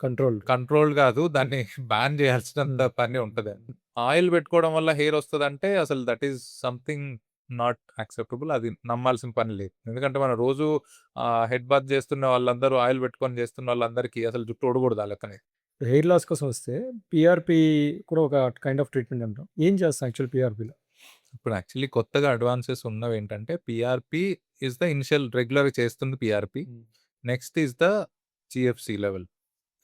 Speaker 1: కంట్రోల్డ్.
Speaker 2: కంట్రోల్ గాదు. దాన్ని బ్యాన్ చేయాల్సినంత
Speaker 1: హ్మ్.
Speaker 2: పని ఉంటది. ఆయిల్ పెట్టుకోవడం వల్ల హెయిర్ వస్తదంటే అసలు that is something not acceptable. అది నమ్మాల్సిన పని లేదు. ఎందుకంటే మనం రోజు హెడ్ బాత్ చేస్తున్న వాళ్ళందరూ ఆయిల్ పెట్టుకొని చేస్తున్న వాళ్ళందరికీ అసలు జుట్టు ఊడకూడదు ఆ లెక్కనే.
Speaker 1: హెయిర్ లాస్ కోసం వస్తే పీఆర్‌పీ కూడా ఒక కైండ్ ఆఫ్ ట్రీట్మెంట్ అంటాం. ఏం చేస్తాం యాక్చువల్ పీఆర్‌పీలో?
Speaker 2: ఇప్పుడు యాక్చువల్లీ కొత్తగా అడ్వాన్సెస్ ఉన్నవేంటంటే పీఆర్‌పీ ఈస్ ద ఇనిషియల్ రెగ్యులర్‌గా చేస్తుంది PRP.
Speaker 1: Hmm.
Speaker 2: Next is the GFC level.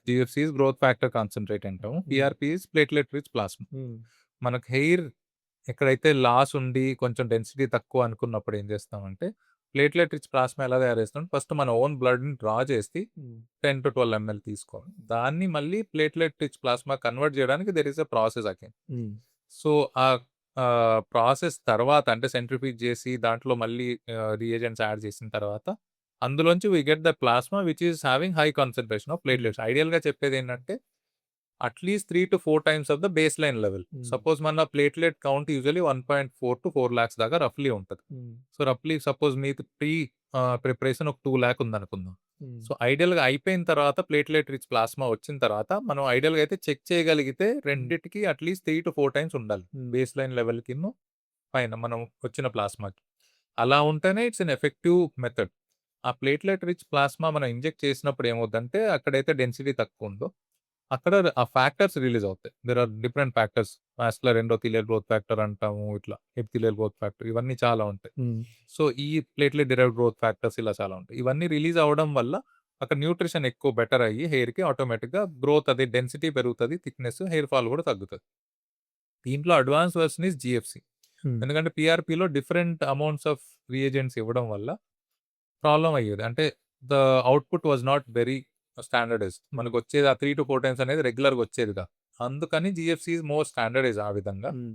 Speaker 2: GFC is growth factor concentrate అంటాము.
Speaker 1: Hmm.
Speaker 2: PRP is platelet rich plasma.
Speaker 1: హ్మ్.
Speaker 2: మనకు హెయిర్ ఎక్కడైతే లాస్ ఉండి కొంచెం డెన్సిటీ తక్కువ అనుకున్నప్పుడు ఏం చేస్తామంటే, ప్లేట్లెట్ రిచ్ ప్లాస్మా ఎలా తయారు చేస్తాం, ఫస్ట్ మన ఓన్ బ్లడ్‌ని డ్రా చేసి
Speaker 1: హ్మ్.
Speaker 2: 10-12 ఎంఎల్ తీసుకోవాలి. దాన్ని మళ్ళీ ప్లేట్లెట్ రిచ్ ప్లాస్మా కన్వర్ట్ చేయడానికి there is a process again.
Speaker 1: Hmm.
Speaker 2: So, ఆ ప్రాసెస్ తర్వాత అంటే సెంట్రిఫ్యూజ్ చేసి దాంట్లో మళ్ళీ రియేజెంట్స్ యాడ్ చేసిన తర్వాత అందులోంచి we get the plasma which is having high concentration of
Speaker 1: hmm.
Speaker 2: Platelets. ఐడియల్‌గా చెప్పేదేంటంటే at least 3-4 times of the base line level.
Speaker 1: Hmm.
Speaker 2: Suppose మన ప్లేట్లెట్ కౌంట్ యూజువల్లీ 1.4-4 లాక్స్ దాకా రఫ్‌లీ ఉంటది.
Speaker 1: హ్మ్.
Speaker 2: సో, రఫ్‌లీ సపోజ్ మీది ప్రిపరేషన్ ఒక 2 లాక్ ఉందనుకుందాం.
Speaker 1: హ్మ్.
Speaker 2: సో, ఐడియల్‌గా అయిపోయిన తర్వాత ప్లేట్లెట్ రిచ్ ప్లాస్మా వచ్చిన తర్వాత మనం ఐడియల్‌గా అయితే చెక్ చేయగలిగితే రెండిటికి అట్‌లీస్ట్ 3-4 టైమ్స్ ఉండాలి.
Speaker 1: హ్మ్.
Speaker 2: బేస్ లైన్ లెవెల్‌కిను పైన మనం వచ్చిన ప్లాస్మాకి. అలా ఉంటేనే ఇట్స్ ఎన్ ఎఫెక్టివ్ మెథడ్. ఆ ప్లేట్లెట్ రిచ్ ప్లాస్మా మనం ఇంజెక్ట్ చేసినప్పుడు ఏమవుద్దంటే అక్కడైతే డెన్సిటీ తక్కువుందో అక్కడ ఆ ఫ్యాక్టర్స్ రిలీజ్ అవుతాయి. There are different factors. Vascular endothelial growth factor అంటాము. ఇట్లా ఎపిథెలియల్ గ్రోత్ ఫ్యాక్టర్ ఇవన్నీ చాలా ఉంటాయి.
Speaker 1: హ్మ్.
Speaker 2: సో, ఈ ప్లేట్లెట్ డిరైవ్డ్ గ్రోత్ ఫ్యాక్టర్స్ ఇలా చాలా ఉంటాయి. ఇవన్నీ రిలీజ్ అవ్వడం వల్ల అక్కడ న్యూట్రిషన్ ఎక్కువ బెటర్ అయ్యి హెయిర్‌కి ఆటోమేటిక్‌గా గ్రోత్ అదే డెన్సిటీ పెరుగుతది. థిక్‌నెస్, హెయిర్ ఫాల్ కూడా తగ్గుతది. దీంట్లో advance version is GFC.
Speaker 1: Hmm.
Speaker 2: ఎందుకంటే పీఆర్‌పీలో డిఫరెంట్ అమౌంట్స్ ఆఫ్ రియేజెంట్స్ ఇవ్వడం వల్ల ప్రాబ్లమ్ అయ్యేది. అంటే the output was not very standardised.
Speaker 1: Hmm.
Speaker 2: మనకొచ్చేది ఆ 3-4 టైమ్స్ అనేది రెగ్యులర్‌గా వచ్చేది కాదు. అందుకని జీఎఫ్‌సీ ఈస్ మోర్ స్టాండర్డైజ్ ఆ విధంగా.
Speaker 1: Hmm.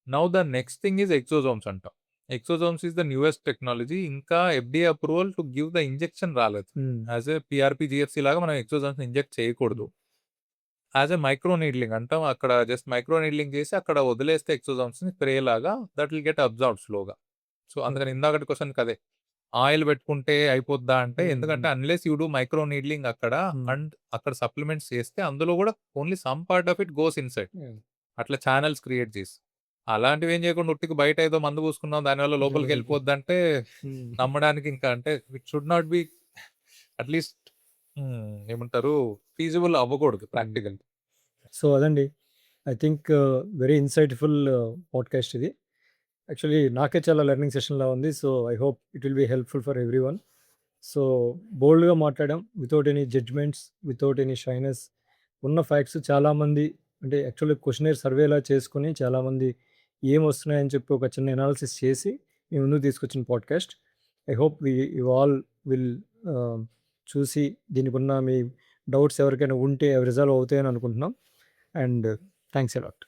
Speaker 2: Now the next thing is exosomes అంటాం. Exosomes is the newest technology. ఇంకా FDA approval to give the injection రాలేదు.
Speaker 1: Hmm.
Speaker 2: As a PRP, GFC లాగా మనం ఎక్సోసోమ్స్‌ని ఇంజెక్ట్ చేయకూడదు. యాస్ ఎ మైక్రో నీడ్లింగ్ అంటాం. అక్కడ జస్ట్ మైక్రో నీడ్లింగ్ చేసి అక్కడ వదిలేస్తే ఎక్సోసోమ్స్‌ని స్ప్రే లాగా దట్ విల్ గెట్ అబ్జార్బ్డ్ స్లోగా. సో, అందుకని
Speaker 1: ఓకే.
Speaker 2: ఇందాకటి క్వెషన్‌కి అదే. ఆయిల్ పెట్టుకుంటే అయిపోద్దా అంటే,
Speaker 1: హ్మ్.
Speaker 2: ఎందుకంటే
Speaker 1: హ్మ్.
Speaker 2: Unless you do micro needling అక్కడ
Speaker 1: హ్మ్.
Speaker 2: అండ్ అక్కడ సప్లిమెంట్స్ చేస్తే అందులో గూడా only some part of it goes inside.
Speaker 1: Yeah!
Speaker 2: అట్లా ఛానెల్స్ క్రియేట్ చేసి. అలాంటివేం చేయకుండా ఉట్టిగా బయట ఏదో మందు పూసుకున్నాం దానివల్ల
Speaker 1: లోపలికెళ్ళిపోతుంది.
Speaker 2: లోపలికెళ్ళిపోద్దంటే
Speaker 1: హ్మ్.
Speaker 2: నమ్మడానికి ఇంకా అంటే it should not be at least ఏమంటారు ఫీజిబుల్ అవ్వకూడదు
Speaker 1: హ్మ్.
Speaker 2: ప్రాక్టికల్.
Speaker 1: సో, అదండి. I think very insightful podcast ఇది. యాక్చువల్లీ నాకే చాలా లెర్నింగ్ సెషన్‌లా ఉంది. So, I hope it will be helpful for everyone. So, బోల్డ్‌గా మాట్లాడాం. Without any judgments, without any shyness. ఉన్న ఫ్యాక్ట్స్ చాలామంది అంటే యాక్చువల్లీ క్వెషనైర్ సర్వేలా చేసుకొని చాలామంది ఏమొస్తున్నాయని చెప్పి ఒక చిన్న అనాలిసిస్ చేసి మీ ముందుకు తీసుకొచ్చిన podcast. I hope you all will ఆహ్, చూసి దీనికున్న మీ డౌట్స్ ఎవరికైనా ఉంటే అవి రిజాల్వ్ అవుతాయని అనుకుంటున్నాం. And thanks a lot.